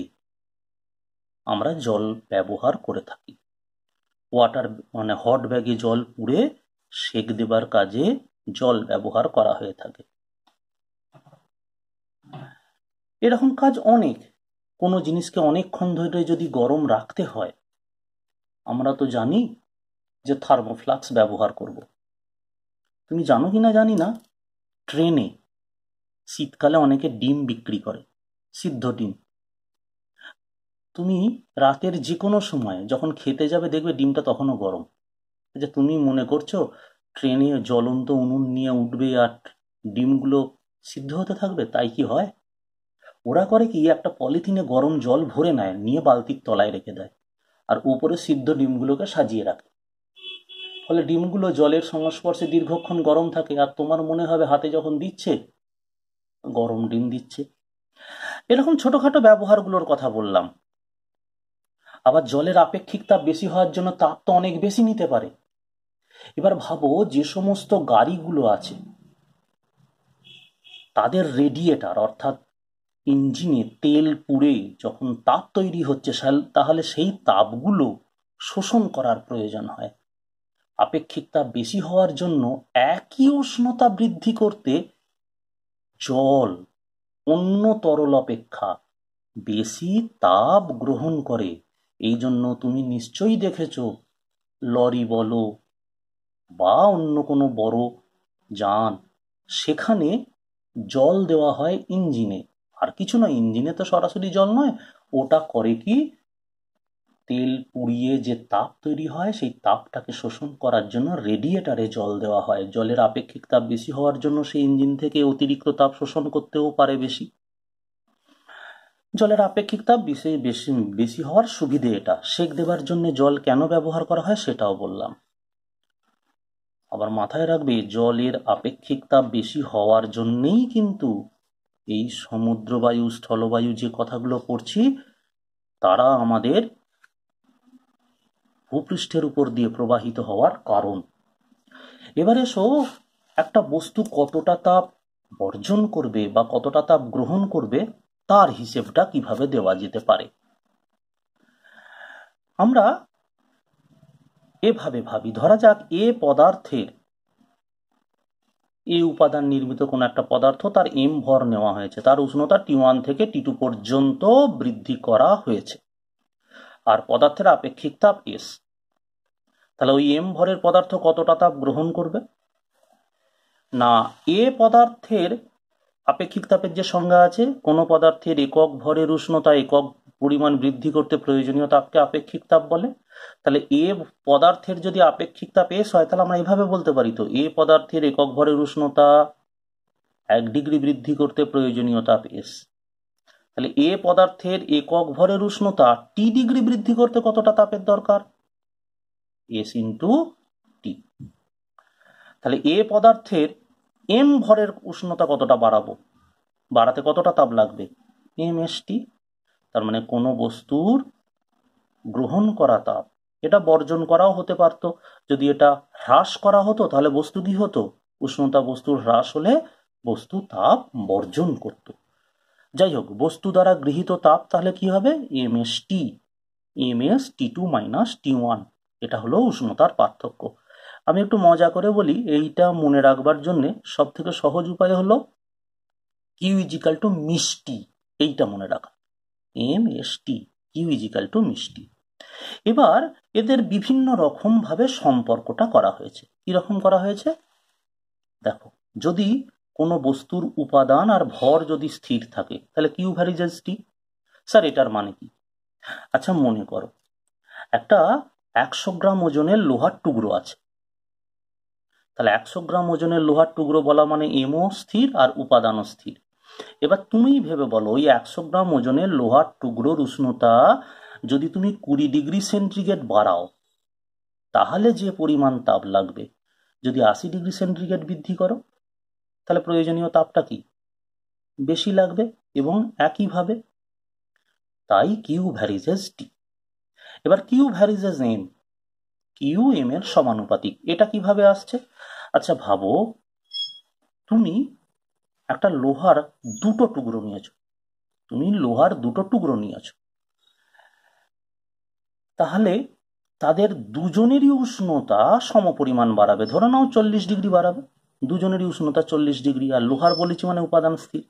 আমরা জল ব্যবহার করে থাকি। হট ব্যাগে জল পুড়ে সেক দেবার কাজে জল ব্যবহার করা হয়ে থাকে। এরকম কাজ অনেক। কোনো জিনিসকে অনেকক্ষণ ধরে যদি গরম রাখতে হয়, আমরা তো জানি যে থার্মোফ্লাক্স ব্যবহার করব। তুমি জানো কিনা জানি না, ট্রেনে শীতকালে অনেকে ডিম বিক্রি করে, সিদ্ধ ডিম। তুমি রাতের যে কোনো সময় যখন খেতে যাবে দেখবে ডিমটা তখনও গরম। যে তুমি মনে করছো ট্রেনে জ্বলন্ত উনুন নিয়ে উঠবে আর ডিমগুলো সিদ্ধ হতে থাকবে, তাই কি হয়? ওরা করে কি, একটা পলিথিনে গরম জল ভরে নেয়, নিয়ে বালতির তলায় রেখে দেয়, আর উপরে সিদ্ধ ডিমগুলোকে সাজিয়ে রাখে। ফলে ডিমগুলো জলের সংস্পর্শে দীর্ঘক্ষণ গরম থাকে, আর তোমার মনে হবে হাতে যখন দিচ্ছে গরম ডিম দিচ্ছে। এরকম ছোটখাটো ব্যবহারগুলোর কথা বললাম। আবার জলের আপেক্ষিক তাপ বেশি হওয়ার জন্য তাপ তো অনেক বেশি নিতে পারে। এবার ভাবো, যে সমস্ত গাড়িগুলো আছে তাদের রেডিয়েটর অর্থাৎ ইঞ্জিনে তেল পুড়ে যখন তাপ তৈরি হচ্ছে, তাহলে সেই তাপগুলো শোষণ করার প্রয়োজন হয়। আপেক্ষিক তাপ বেশি হওয়ার জন্য একই উষ্ণতা বৃদ্ধি করতে জল অন্য তরল অপেক্ষা বেশি তাপ গ্রহণ করে। এই জন্য তুমি নিশ্চয়ই দেখেছো লরি বলো বা অন্য কোনো বড় যান, সেখানে জল দেওয়া হয় ইঞ্জিনে। আর কিছু নয়, ইঞ্জিনে তো সরাসরি জল নয়, ওটা করে কি, তেল পুড়িয়ে যে তাপ তৈরি হয় সেই তাপটাকে শোষণ করার জন্য রেডিয়েটরে জল দেওয়া হয়। জলের আপেক্ষিক তাপ বেশি হওয়ার জন্য সেই ইঞ্জিন থেকে অতিরিক্ত তাপ শোষণ করতেও পারে বেশি। জলের আপেক্ষিক তাপ বেশি বেশি বেশি হওয়ার সুবিধে এটা। সেক দেবার জন্য জল কেন ব্যবহার করা হয় সেটাও বললাম। আবার মাথায় রাখবে, জলের আপেক্ষিক তাপ বেশি হওয়ার জন্যেই কিন্তু এই সমুদ্রবায়ু স্থলবায়ু যে কথাগুলো পড়ছি তারা আমাদের ভূপৃষ্ঠের উপর দিয়ে প্রবাহিত হওয়ার কারণ। এবার এসো, একটা বস্তু কতটা তাপ বর্জন করবে বা কতটা তাপ গ্রহণ করবে তার হিসেবটা কিভাবে দেওয়া যেতে পারে। আমরা এভাবে ভাবি, ধরা যাক এ পদার্থের, এ উপাদান নির্মিত কোন একটা পদার্থ, তার এম ভর নেওয়া হয়েছে, তার উষ্ণতা T1 থেকে T2 পর্যন্ত বৃদ্ধি করা হয়েছে, আর পদার্থের আপেক্ষিক তাপ S। তাহলে ওই এম ভরের পদার্থ কতটা তাপ গ্রহণ করবে? না, এ পদার্থের আপেক্ষিক তাপের যে সংজ্ঞা আছে, কোন পদার্থের একক ভরের উষ্ণতা একক পরিমাণ বৃদ্ধি করতে প্রয়োজনীয় তাপকে আপেক্ষিক তাপ বলে। তাহলে এ পদার্থের যদি আপেক্ষিক তাপ S হয়, তাহলে আমরা এইভাবে বলতে পারি, তো এ পদার্থের একক ভরের উষ্ণতা 1 ডিগ্রি বৃদ্ধি করতে প্রয়োজনীয় তাপ S। তাহলে এ পদার্থের একক ভরের উষ্ণতা T ডিগ্রি বৃদ্ধি করতে কতটা তাপের দরকার? S into T. তাহলে এ পদার্থের এম ভরের উষ্ণতা কতটা বাড়াতে কতটা তাপ লাগবে? MST। তার মানে কোনো বস্তুর গ্রহণ করা তাপ, এটা বর্জন করাও হতে পারত। যদি এটা হ্রাস করা হতো তাহলে বস্তু কি হতো? উষ্ণতা বস্তুর হ্রাস হলে বস্তু তাপ বর্জন করত। যাই হোক, বস্তু দ্বারা গৃহীত তাপ তাহলে কি হবে? mst, ms T2 minus T1, এটা হলো উষ্ণতার পার্থক্য। আমি একটু মজা করে বলি, এইটা মনে রাখবার জন্য সব থেকে সহজ উপায় হলো Q ইজিক্যাল টু মিষ্টি, এইটা মনে রাখা, mst, Q ইজিক্যাল টু মিষ্টি। এবার এদের বিভিন্ন রকম ভাবে সম্পর্কটা করা হয়েছে। কি রকম করা হয়েছে দেখো, যদি কোনো বস্তুর উপাদান আর ভর যদি স্থির থাকে তাহলে কিউ ভ্যারিজেস টি। স্যার এটার মানে কি? আচ্ছা মনে করো একটা 100 গ্রাম ওজনের লোহার টুকরো আছে, তাহলে 100 গ্রাম ওজনের লোহার টুকরো বলা মানে এমও স্থির আর উপাদানও স্থির। এবার তুমি ভেবে বলো, ওই 100 গ্রাম ওজনের লোহার টুকরোর উষ্ণতা যদি তুমি 20 ডিগ্রি সেন্টিগ্রেড বাড়াও তাহলে যে পরিমাণ তাপ লাগবে, যদি 80 ডিগ্রি সেন্টিগ্রেড বৃদ্ধি করো তাহলে প্রয়োজনীয় তাপটা কি? বেশি লাগবে এবং একইভাবে, তাই কিউ ভ্যারিজেস টি। এবার Q varies M, Q M এর সমানুপাতিক। এটা কিভাবে আসছে? আচ্ছা ভাবো, তুমি একটা লোহার দুটো টুকরো নিয়েছো, তাহলে তাদের দুজনেরই উষ্ণতা সমপরিমাণ বাড়াবে। ধরে নাও 40 ডিগ্রি বাড়াবে, দুজনেরই উষ্ণতা 40 ডিগ্রি। আর লোহার বলেছি মানে উপাদান স্থির।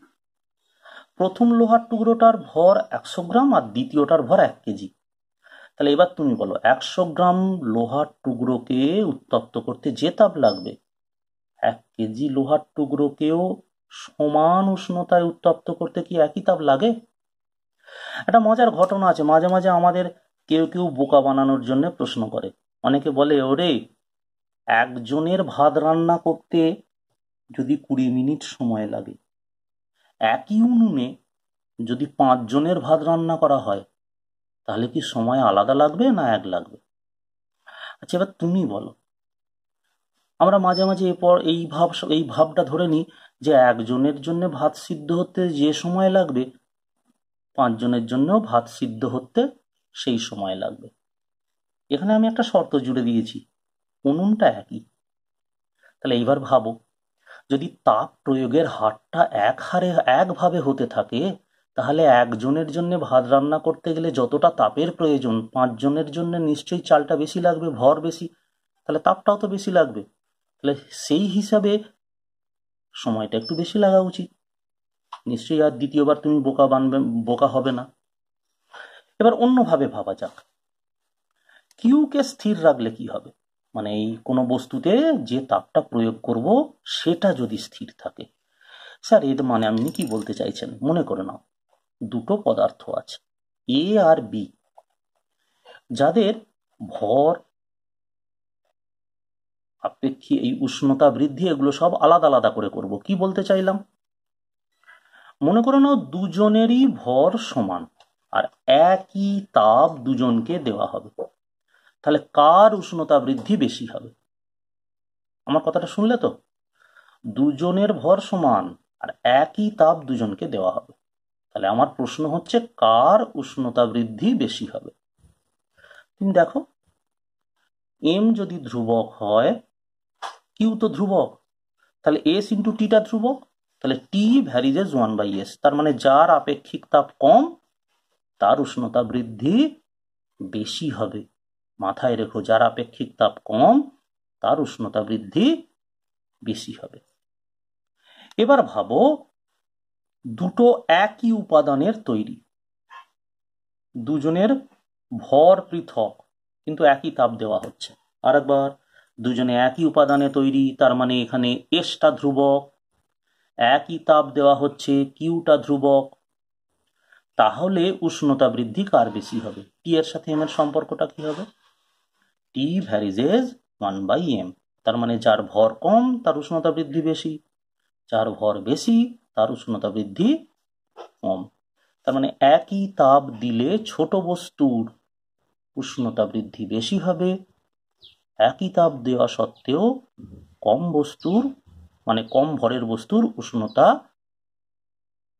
প্রথম লোহার টুকরোটার ভর 100 গ্রাম আর দ্বিতীয়টার ভর 1 কেজি। তাহলে এবার তুমি বলো, 100 গ্রাম লোহার টুকরোকে উত্তপ্ত করতে যে তাপ লাগবে, 1 কেজি লোহার টুকরোকেও সমান উষ্ণতায় উত্তপ্ত করতে কি একই তাপ লাগে? একটা মজার ঘটনা আছে, মাঝে মাঝে আমাদের কেউ কেউ বোকা বানানোর জন্য প্রশ্ন করে। অনেকে বলে, ওরে একজনের ভাত রান্না করতে যদি 20 মিনিট সময় লাগে, একই উনুনে যদি 5 জনের ভাত রান্না করা হয় তাহলে কি সময় আলাদা লাগবে না এক লাগবে? আচ্ছা এবার তুমি বলো, আমরা মাঝে মাঝে এরপর এই ভাবটা ধরে নিই যে একজনের জন্য ভাত সিদ্ধ হতে যে সময় লাগবে 5 জনের জন্য ভাত সিদ্ধ হতে সেই সময় লাগবে। এখানে আমি একটা শর্ত জুড়ে দিয়েছি, উনুনটা একই। তাহলে এইবার ভাবো, যদি তাপ প্রয়োগের হারটা একভাবে হতে থাকে তাহলে একজনের জন্য ভাত রান্না করতে গেলে যতটা তাপের প্রয়োজন 5 জনের জন্য নিশ্চয়ই চালটা বেশি লাগবে, ভর বেশি, তাহলে তাপটাও তো বেশি লাগবে। তাহলে সেই হিসাবে সময়টা একটু বেশি লাগা উচিত। নিশ্চয়ই আর দ্বিতীয়বার তুমি বোকা হবে না। এবার অন্যভাবে ভাবা যাক, কিউকে স্থির রাখলে কি হবে? মানে এই কোনো বস্তুতে যে তাপটা প্রয়োগ করব সেটা যদি স্থির থাকে। স্যার এর মানে আপনি কি বলতে চাইছেন? মনে করে নাও, দুটো পদার্থ আছে এ আর বি, যাদের ভর, আপেক্ষিক এই উষ্ণতা বৃদ্ধি এগুলো সব আলাদা আলাদা করে করব। কি বলতে চাইলাম? মনে করে নাও দুজনেরই ভর সমান আর একই তাপ দুজনকে দেওয়া হবে, তাহলে কার উষ্ণতা বৃদ্ধি বেশি হবে? আমার কথাটা শুনলে তো? দুজনের ভর সমান আর একই তাপ দুজনকে দেওয়া হবে, তাহলে আমার প্রশ্ন হচ্ছে কার উষ্ণতা বৃদ্ধি বেশি হবে? তুমি দেখো, এম যদি ধ্রুবক হয়, কিউ তো ধ্রুবক, তাহলে এস ইন্টু টিটা ধ্রুবক, তাহলে টি ভ্যারিজেস 1/s। তার মানে যার আপেক্ষিক তাপ কম তার উষ্ণতা বৃদ্ধি বেশি হবে। মাথায় রেখো, যার আপেক্ষিক তাপ কম তার উষ্ণতা বৃদ্ধি বেশি হবে। এবার ভাবো, দুটো একই উপাদানের তৈরি, দুজনের ভর পৃথক কিন্তু একই তাপ দেওয়া হচ্ছে। আরেকবার, দুজনে একই উপাদানে তৈরি, তার মানে এখানে এসটা ধ্রুবক, একই তাপ দেওয়া হচ্ছে, কিউটা ধ্রুবক, তাহলে উষ্ণতা বৃদ্ধি কার বেশি হবে? টি এর সাথে এম এর সম্পর্কটা কি হবে? টি ভ্যারিজেস 1/m। তার মানে যার ভর কম তার উষ্ণতা বৃদ্ধি বেশি, যার ভর বেশি তার উষ্ণতা বৃদ্ধি কম। তার মানে একই তাপ দিলে ছোট বস্তুর উষ্ণতা বৃদ্ধি বেশি হবে, একই তাপ দেওয়া সত্ত্বেও কম বস্তুর মানে কম ভরের বস্তুর উষ্ণতা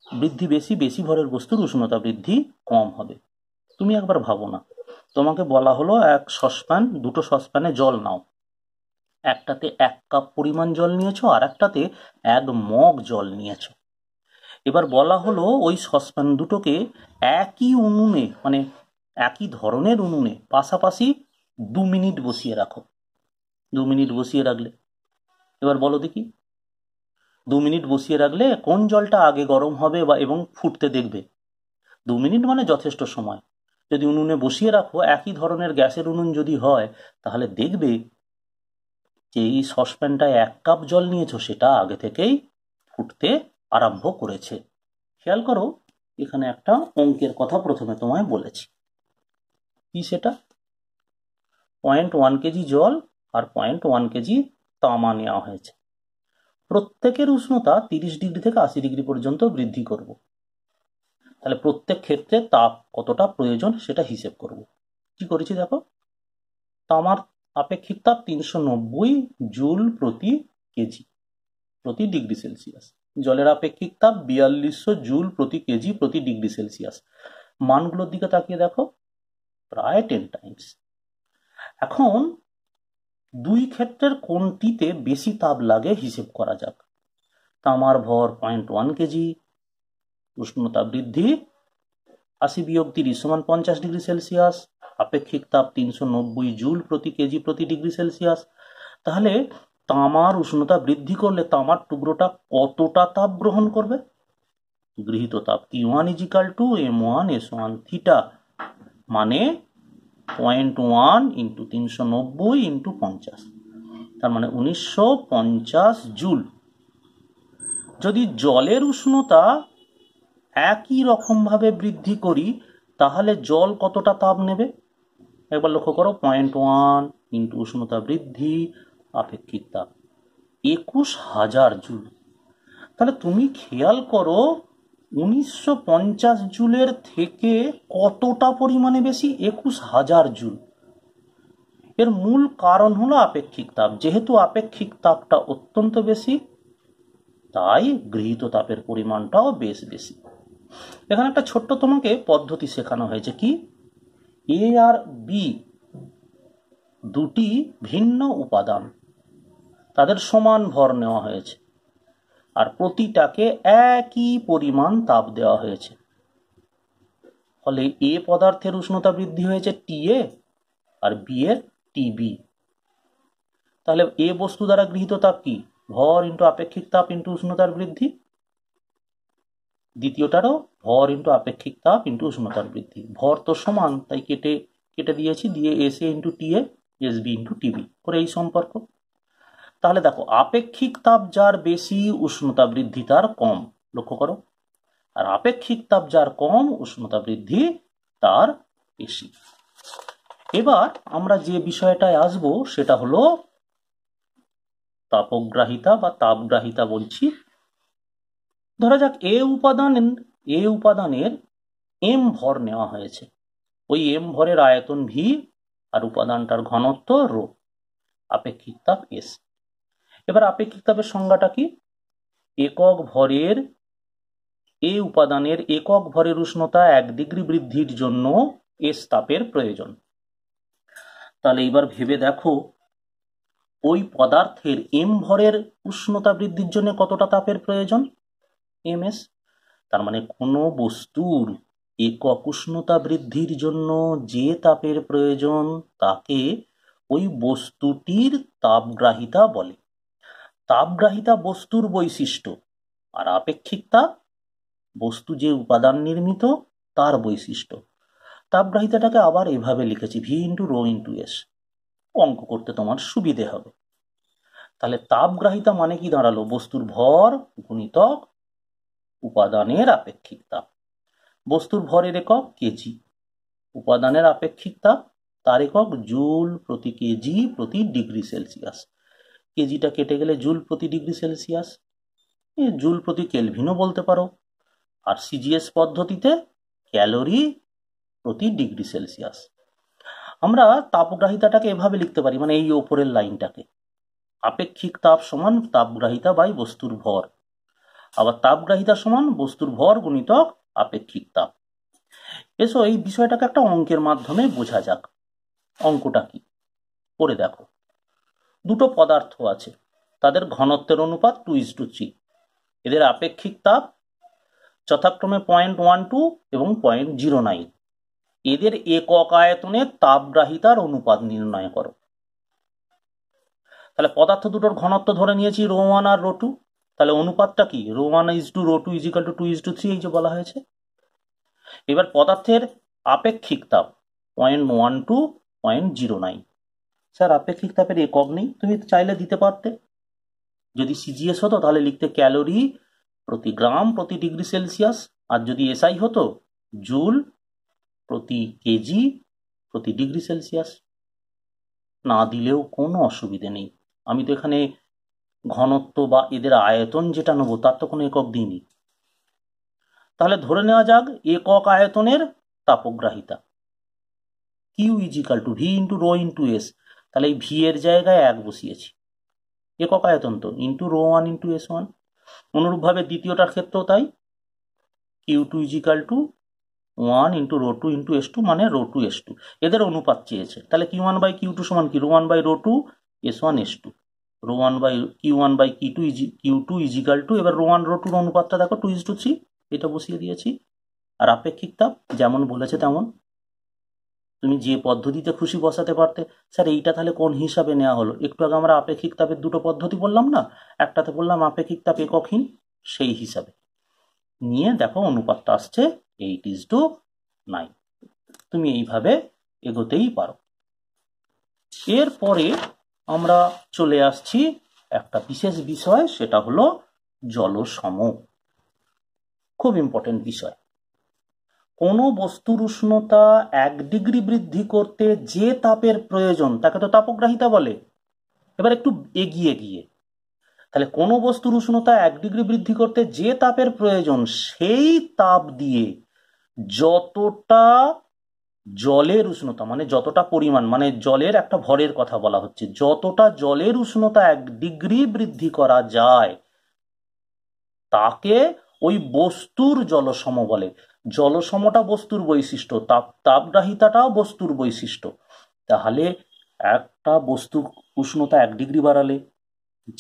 বৃদ্ধি বেশি, বেশি ভরের বস্তুর উষ্ণতা বৃদ্ধি কম হবে। তুমি একবার ভাবো না, তোমাকে বলা হলো দুটো সসপ্যানে জল নাও, একটাতে 1 কাপ পরিমাণ জল নিয়েছো, আর একটাতে 1 মগ জল নিয়েছো। এবার বলা হলো ওই সসপ্যান দুটোকে একই উনুনে, মানে একই ধরনের উনুনে পাশাপাশি 2 মিনিট বসিয়ে রাখো। 2 মিনিট বসিয়ে রাখলে, এবার বলো দেখি 2 মিনিট বসিয়ে রাখলে কোন জলটা আগে গরম হবে বা এবং ফুটতে দেখবে? 2 মিনিট মানে যথেষ্ট সময়। যদি উনুনে বসিয়ে রাখো, একই ধরনের গ্যাসের উনুন যদি হয়, তাহলে দেখবে যে এই সসপ্যানটায় 1 কাপ জল নিয়েছো সেটা আগে থেকেই ফুটতে আরম্ভ করেছে। খেয়াল করো, এখানে একটা অঙ্কের কথা প্রথমে তোমায় বলেছি। কি সেটা? 0.1 কেজি জল আর 0.1 কেজি তামা নেওয়া হয়েছে। প্রত্যেকের উষ্ণতা 30 ডিগ্রি থেকে 80 ডিগ্রি পর্যন্ত বৃদ্ধি করব। তাহলে প্রত্যেক ক্ষেত্রে তাপ কতটা প্রয়োজন সেটা হিসেব করব। কি করেছি দেখো, তামার আপেক্ষিক তাপ 390 জুল প্রতি কেজি প্রতি ডিগ্রি সেলসিয়াস। জলের আপেক্ষিক তাপ 4200 জুল প্রতি কেজি প্রতি ডিগ্রি সেলসিয়াস। মানগুলোর দিকে তাকিয়ে দেখো, প্রায় 10 টাইমস। এখন দুই ক্ষেত্রের কোনটিতে বেশি তাপ লাগে হিসেব করা যাক। তামার ভর 0.1 কেজি, উষ্ণতা বৃদ্ধি 80-30 = 50 ডিগ্রি সেলসিয়াস, আপেক্ষিক তাপ 390 জুল প্রতি কেজি প্রতি ডিগ্রি সেলসিয়াস। তাহলে তামার উষ্ণতা বৃদ্ধি করলে তামার টুকরোটা কতটা তাপ গ্রহণ করবে? গৃহীত তাপ T1 = M1S1 থিটা, মানে 0.1 × 390 × 50, তার মানে 1950 জুল। যদি জলের উষ্ণতা একই রকম ভাবে বৃদ্ধি করি, তাহলে জল কতটা তাপ নেবে? একবার লক্ষ্য করো, 0.1 × উষ্ণতা বৃদ্ধি আপেক্ষিক তাপ 21,000 জুল। তাহলে তুমি খেয়াল করো 1950 জুলের থেকে কতটা পরিমাণে বেশি? 21,000 জুল। এর মূল কারণ হলো আপেক্ষিক তাপ। যেহেতু আপেক্ষিক তাপটা অত্যন্ত বেশি, তাই গৃহীত তাপের পরিমাণটাও বেশ বেশি। এখানে একটা ছোট্ট তোমাকে পদ্ধতি শেখানো হয়েছে। কি? এ আর বি দুটি ভিন্ন উপাদান, তাদের সমান ভর নেওয়া হয়েছে আর প্রতিটাকে একই পরিমাণ তাপ দেওয়া হয়েছে। ফলে এ পদার্থের উষ্ণতা বৃদ্ধি হয়েছে TA আর বি এর TB। তাহলে এ বস্তু দ্বারা গৃহীত তাপ কি? ভর ইন্টু আপেক্ষিক তাপ ইন্টু উষ্ণতার বৃদ্ধি। দ্বিতীয়টারও ভর ইন্টু আপেক্ষিক তাপ ইন্টু উষ্ণতার বৃদ্ধি। ভর তো সমান, তাই কেটে দিয়েছি, দিয়ে SA into TA, SB into TB করে এই সম্পর্ক। তাহলে দেখো, আপেক্ষিক তাপ যার বেশি, উষ্ণতা বৃদ্ধি তার কম। লক্ষ্য করো, আর আপেক্ষিক তাপ যার কম, উষ্ণতা বৃদ্ধি তার বেশি। এবার আমরা যে বিষয়টায় আসব সেটা হলো তাপগ্রাহিতা বা তাপগ্রাহিতা বলছি। ধরা যাক এ উপাদানের M ভর নেওয়া হয়েছে। ওই M ভরের আয়তন V আর উপাদানটার ঘনত্ব ρ, আপেক্ষিক তাপ S। এবার আপেক্ষিক তাপের সংজ্ঞাটা কি? একক ভরের এ উপাদানের একক ভরের উষ্ণতা 1 ডিগ্রি বৃদ্ধির জন্য S তাপের প্রয়োজন। তাহলে এবার ভেবে দেখো, ওই পদার্থের M ভরের উষ্ণতা বৃদ্ধির জন্য কতটা তাপের প্রয়োজন? MS। তার মানে কোনো বস্তুর একক উষ্ণতা বৃদ্ধির জন্য যে তাপের প্রয়োজন তাকে ওই বস্তুটির তাপগ্রাহিতা বলে। তাপগ্রাহিতা বস্তুর বৈশিষ্ট্য, আর আপেক্ষিক তাপ বস্তু যে উপাদান নির্মিত তার বৈশিষ্ট্য। তাপগ্রাহিতাটাকে আবার এভাবে লিখেছি, V × ρ × S। অঙ্ক করতে তোমার সুবিধে হবে। তাহলে তাপগ্রাহিতা মানে কি দাঁড়ালো? বস্তুর ভর গুণিতক উপাদানের আপেক্ষিক তাপ। বস্তুর ভরের একক কেজি, উপাদানের আপেক্ষিক তাপ তার একক জুল প্রতি কেজি প্রতি ডিগ্রি সেলসিয়াস। কেজিটা কেটে গেলে জুল প্রতি ডিগ্রি সেলসিয়াস, জুল প্রতি কেলভিনও বলতে পারো। আর CGS পদ্ধতিতে ক্যালোরি প্রতি ডিগ্রি সেলসিয়াস। আমরা তাপগ্রাহিতাটাকে এভাবে লিখতে পারি, মানে এই ওপরের লাইনটাকে, আপেক্ষিক তাপ সমান তাপগ্রাহিতা বাই বস্তুর ভর, আবার তাপগ্রাহিতা সমান বস্তুর ভর গুণিতক আপেক্ষিক তাপ। এসো এই বিষয়টাকে একটা অঙ্কের মাধ্যমে বোঝা যাক। অঙ্কটা কি করে দেখো। দুটো পদার্থ আছে, তাদের ঘনত্বের অনুপাত 2:3। এদের আপেক্ষিক তাপ যথাক্রমে 0.12 এবং 0.09। এদের একক আয়তনে তাপগ্রাহিতার অনুপাত নির্ণয় করো। তাহলে পদার্থ দুটোর ঘনত্ব ধরে নিয়েছি ρ1 আর ρ2। তাহলে অনুপাতটা কি? ρ1:ρ2 = 2:3, এই যে বলা হয়েছে। এবার পদার্থের আপেক্ষিক তাপ 0.12, 0.09। স্যার আপেক্ষিক তাপের একক নেই, তুমি চাইলে দিতে পারতে। যদি সিজিএস হতো তাহলে লিখতে ক্যালোরি প্রতি গ্রাম প্রতি ডিগ্রি সেলসিয়াস, আর যদি এসআই হতো জুল প্রতি কেজি প্রতি ডিগ্রি সেলসিয়াস। না দিলেও কোনো অসুবিধে নেই, আমি তো এখানে ঘনত্ব বা এদের আয়তন যেটা নেবো তার তো কোনো একক দিইনি। তাহলে ধরে নেওয়া যাক একক আয়তনের তাপগ্রাহিতা Q = V × ρ × S। তাহলে এই ভি এর জায়গায় 1 বসিয়েছি, একক আয়তন তো, ইন্টু ρ1 × S1। অনুরূপভাবে দ্বিতীয়টার ক্ষেত্রেও তাই, Q2 = 1 × ρ2 × S2, মানে ρ2 S2। এদের অনুপাত চেয়েছে, তাহলে Q1/Q2 সমান কি? ρ1/ρ2 S1 S2, Q1/Q2 = এবার ρ1 ρ2 অনুপাতটা দেখো 2:3, এটা বসিয়ে দিয়েছি। আর আপেক্ষিক তাপ যেমন বলেছে তেমন, তুমি যে পদ্ধতিতে খুশি বসাতে পারতে। স্যার এইটা তাহলে কোন হিসাবে নেওয়া হলো? একটু আগে আমরা আপেক্ষিক তাপের দুটো পদ্ধতি বললাম না, একটাতে বললাম আপেক্ষিক তাপ এককহীন, সেই হিসাবে নিয়ে দেখো অনুপাতটা আসছে 8:9। তুমি এইভাবে এগোতেই পারো। এরপরে আমরা চলে আসছি একটা বিশেষ বিষয়, সেটা হলো জলসম। খুব ইম্পর্টেন্ট বিষয়। কোনো বস্তুর উষ্ণতা 1 ডিগ্রি বৃদ্ধি করতে যে তাপের প্রয়োজন তাকে তো তাপগ্রাহিতা বলে। এবার একটু এগিয়ে গিয়ে, তাহলে কোনো বস্তুর উষ্ণতা 1 ডিগ্রি বৃদ্ধি করতে যে তাপের প্রয়োজন সেই তাপ দিয়ে যতটা জলের উষ্ণতা, মানে যতটা পরিমাণ, মানে জলের একটা ভরের কথা বলা হচ্ছে, যতটা জলের উষ্ণতা 1 ডিগ্রি বৃদ্ধি করা যায় তাকে ওই বস্তুর জলসম বলে। জলসমটা বস্তুর বৈশিষ্ট্য, তাপগ্রাহিতাটাও বস্তুর বৈশিষ্ট্য। তাহলে একটা বস্তুর উষ্ণতা 1 ডিগ্রি বাড়ালে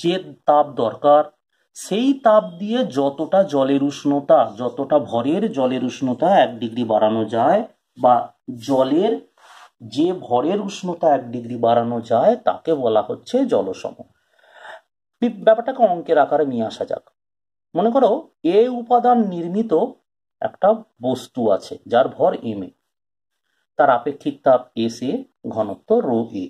যে তাপ দরকার সেই তাপ দিয়ে যতটা জলের উষ্ণতা, যতটা ভরের জলের উষ্ণতা 1 ডিগ্রি বাড়ানো যায়, বা জলের যে ভরের উষ্ণতা 1 ডিগ্রি বাড়ানো যায় তাকে বলা হচ্ছে জলসম। ব্যাপারটাকে অঙ্কের আকারে নিয়ে আসা যাক। মনে করো এ উপাদান নির্মিত একটা বস্তু আছে যার ভর mA, তার আপেক্ষিক তাপ SA, ঘনত্ব ρA।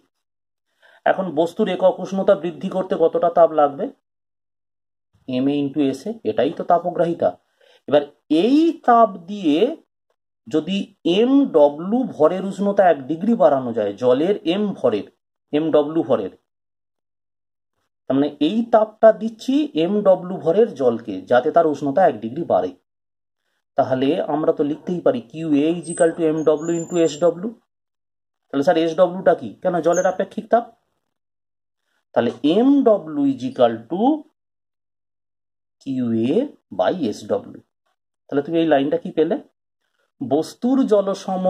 এখন বস্তুর একক উষ্ণতা বৃদ্ধি করতে কতটা তাপ লাগবে? mA × SA, এটাই তো তাপগ্রাহিতা। এবার এই তাপ দিয়ে যদি mW ভরের উষ্ণতা 1 ডিগ্রি বাড়ানো যায়, জলের mW ভরের, তার মানে এই তাপটা দিচ্ছি mW ভরের জলকে, যাতে তার উষ্ণতা 1 ডিগ্রি বাড়ে। তাহলে আমরা তো লিখতেই পারি QA = mW × SW। তাহলে স্যার SWটা কি? কেন? জলের আপেক্ষিক তাপ। তাহলে mW = QA/SW। তাহলে তুমি এই লাইনটা কি পেলে? বস্তুর জলসম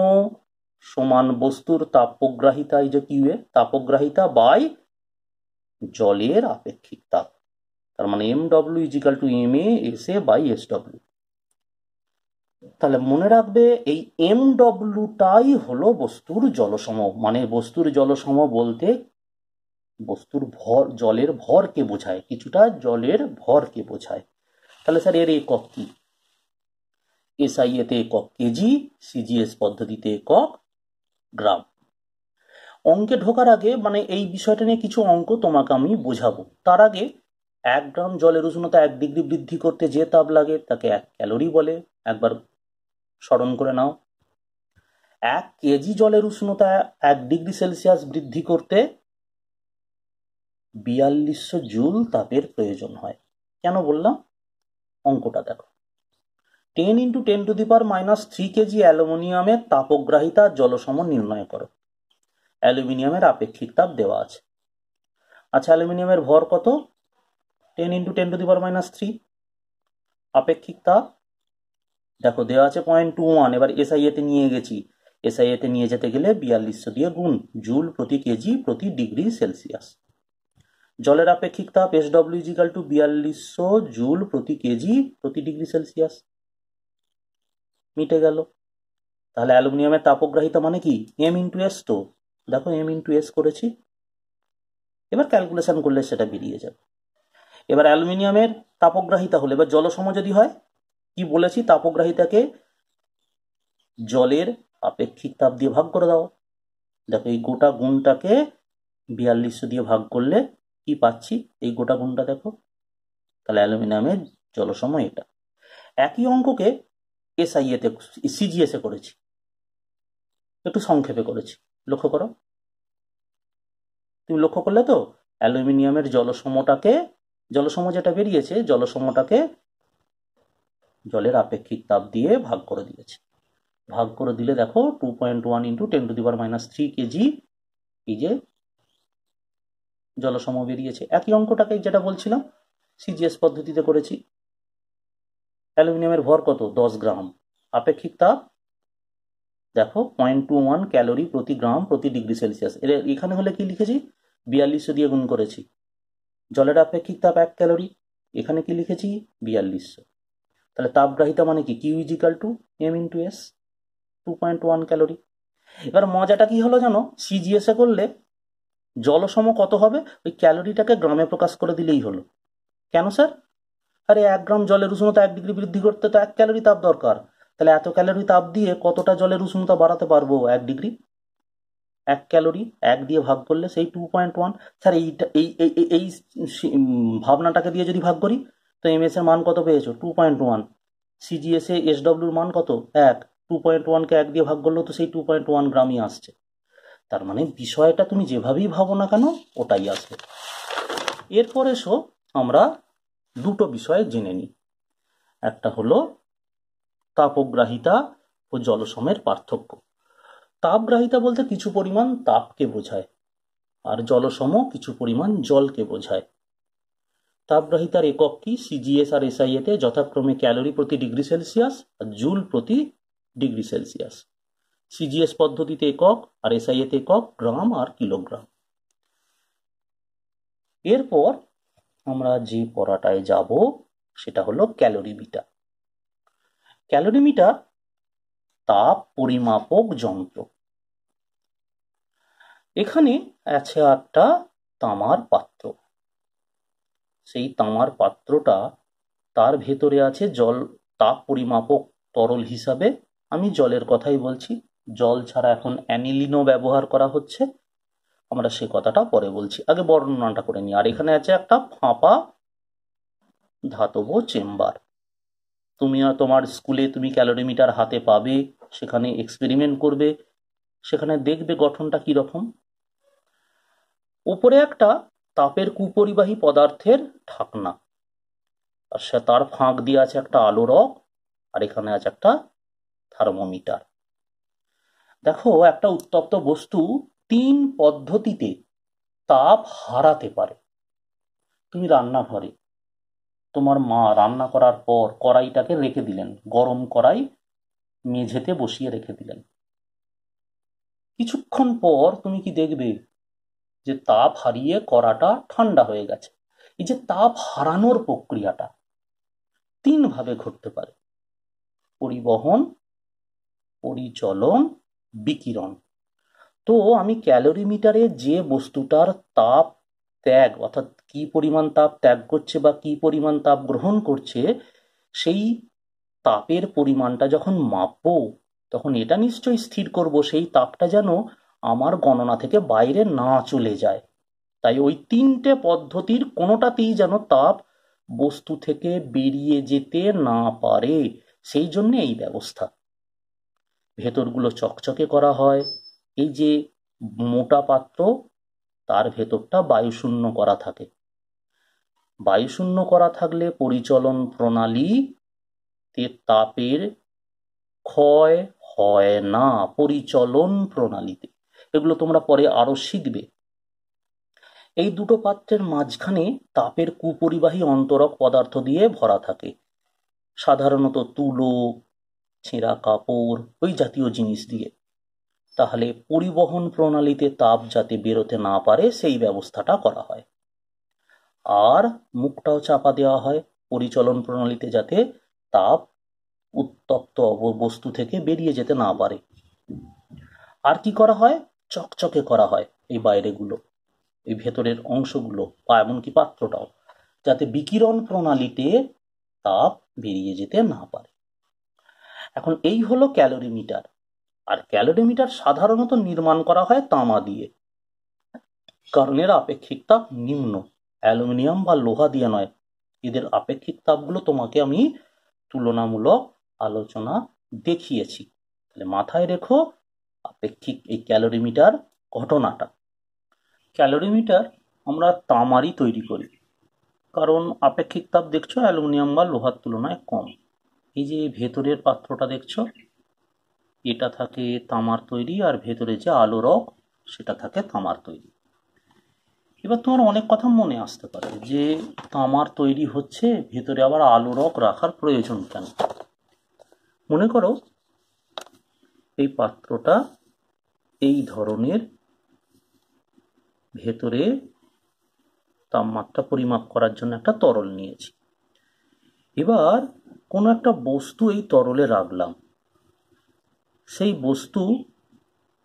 সমান বস্তুর তাপগ্রাহিতা, এই যে QA, তাপগ্রাহিতা বাই জলের আপেক্ষিক তাপ। তার মানে mW = mA SA/SW। তাহলে মনে রাখবে এই mWটাই হলো বস্তুর জলসম। মানে বস্তুর জলসম বলতে বস্তুর ভর, জলের ভরকে বোঝায়, কিছুটা জলের ভরকে বোঝায়। তাহলে স্যার এর একক কি? এসআই এতে একক কেজি, সিজিএস পদ্ধতিতে একক গ্রাম। অঙ্কে ঢোকার আগে, মানে এই বিষয়টা নিয়ে কিছু অঙ্ক তোমাকে আমি বোঝাবো, তার আগে 1 গ্রাম জলের উষ্ণতা 1 ডিগ্রি বৃদ্ধি করতে যে তাপ লাগে তাকে 1 ক্যালোরি বলে, একবার স্মরণ করে নাও। 1 কেজি জলের উষ্ণতা 1 ডিগ্রি সেলসিয়াস বৃদ্ধি করতে 4200 জুল তাপের প্রয়োজন হয়। কেন বললাম? অঙ্কটা দেখো। 10 × 10⁻³ কেজি অ্যালুমিনিয়ামের তাপগ্রাহিতা জলসম নির্ণয় করো। অ্যালুমিনিয়ামের আপেক্ষিক তাপ দেওয়া আছে। আচ্ছা, অ্যালুমিনিয়ামের ভর কত? 10 × 10⁻³। আপেক্ষিক তাপ দেখো দেওয়া আছে 0.21। এবার এসআইএতে নিয়ে গেছি, এসআইএতে নিয়ে যেতে গেলে 4200 দিয়ে গুণ, জুল প্রতি কেজি প্রতি ডিগ্রি সেলসিয়াস। জলের আপেক্ষিক তাপ SW ইজিক্যাল টু 4200 জুল প্রতি কেজি প্রতি ডিগ্রি সেলসিয়াস। মিটে গেল। তাহলে অ্যালুমিনিয়ামের তাপগ্রাহিতা মানে কি M ইন্টু এস, তো দেখো M ইন্টু এস করেছি, এবার ক্যালকুলেশন করলে সেটা বেরিয়ে যাবে। এবার অ্যালুমিনিয়ামের তাপগ্রাহিতা হলে, এবার জলসম যদি হয়, কি বলেছি, তাপগ্রাহিতাকে জলের আপেক্ষিক তাপ দিয়ে ভাগ করে দাও। দেখো এই গোটা গুণটাকে 4200 দিয়ে ভাগ করলে কি পাচ্ছি, এই গোটা গুণটা দেখো, তাহলে অ্যালুমিনিয়ামের জলসম এটা। একই অঙ্ককে SIA তে CGS এ করেছি, একটু সংক্ষেপে করেছি, লক্ষ্য করো। তুমি লক্ষ্য করলে তো অ্যালুমিনিয়ামের জলসম যেটা বেরিয়েছে, জলসমটাকে জলের আপেক্ষিক তাপ দিয়ে ভাগ করে দিয়েছে। ভাগ করে দিলে দেখো 2.1 ইন্টু 10⁻³ কেজি এই যে জলসম বেরিয়েছে। একই অঙ্কটাকে যেটা বলছিলাম CGS পদ্ধতিতে করেছি। অ্যালুমিনিয়ামের ভর কত, 10 গ্রাম। আপেক্ষিক তাপ দেখো 0.21 ক্যালোরি প্রতি গ্রাম প্রতি ডিগ্রি সেলসিয়াস। এখানে হলে কি লিখেছি, 4200 দিয়ে গুণ করেছি। জলের আপেক্ষিক তাপ 1 ক্যালোরি, এখানে কি লিখেছি 4200। তাহলে তাপগ্রাহিতা মানে কি Q equal to M into S, 2.1 calorie. এবার মজাটা কি হলো জানো, CGS এ করলে জলসম কত হবে, ওই ক্যালোরিটাকে গ্রামে প্রকাশ করে দিলেই হলো। কেন স্যার, আরে 1 গ্রাম জলের উষ্ণতা 1 ডিগ্রি বৃদ্ধি করতে তো 1 ক্যালোরি তাপ দরকার, তাহলে এত ক্যালোরি তাপ দিয়ে কতটা জলের উষ্ণতা বাড়াতে পারবো, 1 ডিগ্রি। 1 ক্যালোরি 1 দিয়ে ভাগ করলে সেই 2.1। স্যার এইটা এই ভাবনাটাকে দিয়ে যদি ভাগ করি তো MS এর মান কত পেয়েছো, 2.1। CGS এ SW মান কত, 1। 2.1 কে 1 দিয়ে ভাগ করলেও তো সেই 2.1 গ্রামই আসছে। তার মানে বিষয়টা তুমি যেভাবেই ভাবো না কেন ওটাই আসবে। এরপর এসো আমরা দুটো বিষয় জেনে নিই। একটা হলো তাপগ্রাহিতা ও জলসমের পার্থক্য। তাপগ্রাহিতা বলতে কিছু পরিমাণ তাপকে বোঝায়, আর জলসম কিছু পরিমাণ জলকে বোঝায়। তাপগ্রাহিতার একক কি, CGS আর SIA তে যথাক্রমে ক্যালোরি প্রতি ডিগ্রি সেলসিয়াস আর জুল প্রতি ডিগ্রি সেলসিয়াস। CGS পদ্ধতিতে একক আর SIA তে একক গ্রাম আর কিলোগ্রাম। এরপর আমরা যে পড়াটায় যাব সেটা হলো ক্যালোরিমিটার। ক্যালোরিমিটার তাপ পরিমাপক যন্ত্র। এখানে আছে একটা তামার পাত্র, সেই তামার পাত্রটা, তার ভেতরে আছে জল, তাপ পরিমাপক তরল হিসাবে আমি জলের কথাই বলছি, জল ছাড়া এখন অ্যানিলিনও ব্যবহার করা হচ্ছে, আমরা সে কথাটা পরে বলছি, আগে বর্ণনাটা করে নিই। আর এখানে আছে একটা ফাঁপা ধাতব চেম্বার। তুমি আর তোমার স্কুলে তুমি ক্যালোরিমিটার হাতে পাবে, সেখানে এক্সপেরিমেন্ট করবে, সেখানে দেখবে গঠনটা কি রকম। উপরে একটা তাপের কুপরিবাহী পদার্থের ঢাকনা, আর সে তার ফাঁক দিয়ে আছে একটা আলোরক, আর এখানে আছে একটা থার্মোমিটার। দেখো একটা উত্তপ্ত বস্তু 3 পদ্ধতিতে তাপ হারাতে পারে। তুমি রান্নাঘরে, তোমার মা রান্না করার পর কড়াইটাকে রেখে দিলেন, গরম কড়াই মেঝেতে বসিয়ে রেখে দিলেন, কিছুক্ষণ পর তুমি কি দেখবে যে তাপ হারিয়ে কড়াটা ঠান্ডা হয়ে গেছে। এই যে তাপ হারানোর প্রক্রিয়াটা 3 ভাবে ঘটতে পারে, পরিবহন, পরিচলন, বিকিরণ। তো আমি ক্যালোরিমিটারে যে বস্তুটার তাপ ত্যাগ অর্থাৎ কি পরিমাণ তাপ ত্যাগ করছে বা কি পরিমাণ তাপ গ্রহণ করছে, সেই তাপের পরিমাণটা যখন মাপবো তখন এটা নিশ্চয়ই স্থির করব সেই তাপটা যেন আমার গণনা থেকে বাইরে না চলে যায়। তাই ওই 3টে পদ্ধতির কোনোটাতেই যেন তাপ বস্তু থেকে বেরিয়ে যেতে না পারে, সেই জন্য এই ব্যবস্থা। ভেতরগুলো চকচকে করা হয়, এই যে মোটা পাত্র তার ভেতরটা বায়ুশূন্য করা থাকে। বায়ুশূন্য করা থাকলে পরিচলন প্রণালীতে তাপের ক্ষয় হয় না, পরিচলন প্রণালীতে। এগুলো তোমরা পরে আরো শিখবে। এই দুটো পাত্রের মাঝখানে তাপের কুপরিবাহী অন্তরক পদার্থ দিয়ে ভরা থাকে, সাধারণত তুলো, ছেঁড়া কাপড়, ওই জাতীয় জিনিস দিয়ে। তাহলে পরিবহন প্রণালীতে তাপ যাতে বেরোতে না পারে সেই ব্যবস্থাটা করা হয়। আর মুখটাও চাপা দেওয়া হয় পরিচলন প্রণালীতে, যাতে তাপ উত্তপ্ত বস্তু থেকে বেরিয়ে যেতে না পারে। আর কি করা হয়, চকচকে করা হয় এই বাইরেগুলো, এই ভেতরের অংশগুলো বা এমনকি পাত্রটাও, যাতে বিকিরণ প্রণালীতে তাপ বেরিয়ে যেতে না পারে। এখন এই হলো ক্যালোরিমিটার। আর ক্যালোরিমিটার সাধারণত নির্মাণ করা হয় তামা দিয়ে, কারণ এর আপেক্ষিক তাপ নিম্ন। অ্যালুমিনিয়াম বা লোহা দিয়ে নয়। এদের আপেক্ষিক তাপগুলো তোমাকে আমি তুলনামূলক আলোচনা দেখিয়েছি। তাহলে মাথায় রেখো আপেক্ষিক এই ক্যালোরিমিটার ঘটনাটা। ক্যালোরিমিটার আমরা তামারই তৈরি করি, কারণ আপেক্ষিক তাপ দেখছো অ্যালুমিনিয়াম বা লোহার তুলনায় কম। এই যে ভেতরের পাত্রটা দেখছো, এটা থাকে তামার তৈরি, আর ভেতরে যে আলো রক সেটা থাকে তামার তৈরি। এবার তোমার অনেক কথা মনে আসতে পারে যে তামার তৈরি হচ্ছে, ভেতরে আবার আলো রক রাখার প্রয়োজন কেন? মনে করো এই পাত্রটা এই ধরনের, ভেতরে তাপমাত্রা পরিমাপ করার জন্য একটা তরল নিয়েছি। এবার কোনো একটা বস্তু এই তরলে রাখলাম, সেই বস্তু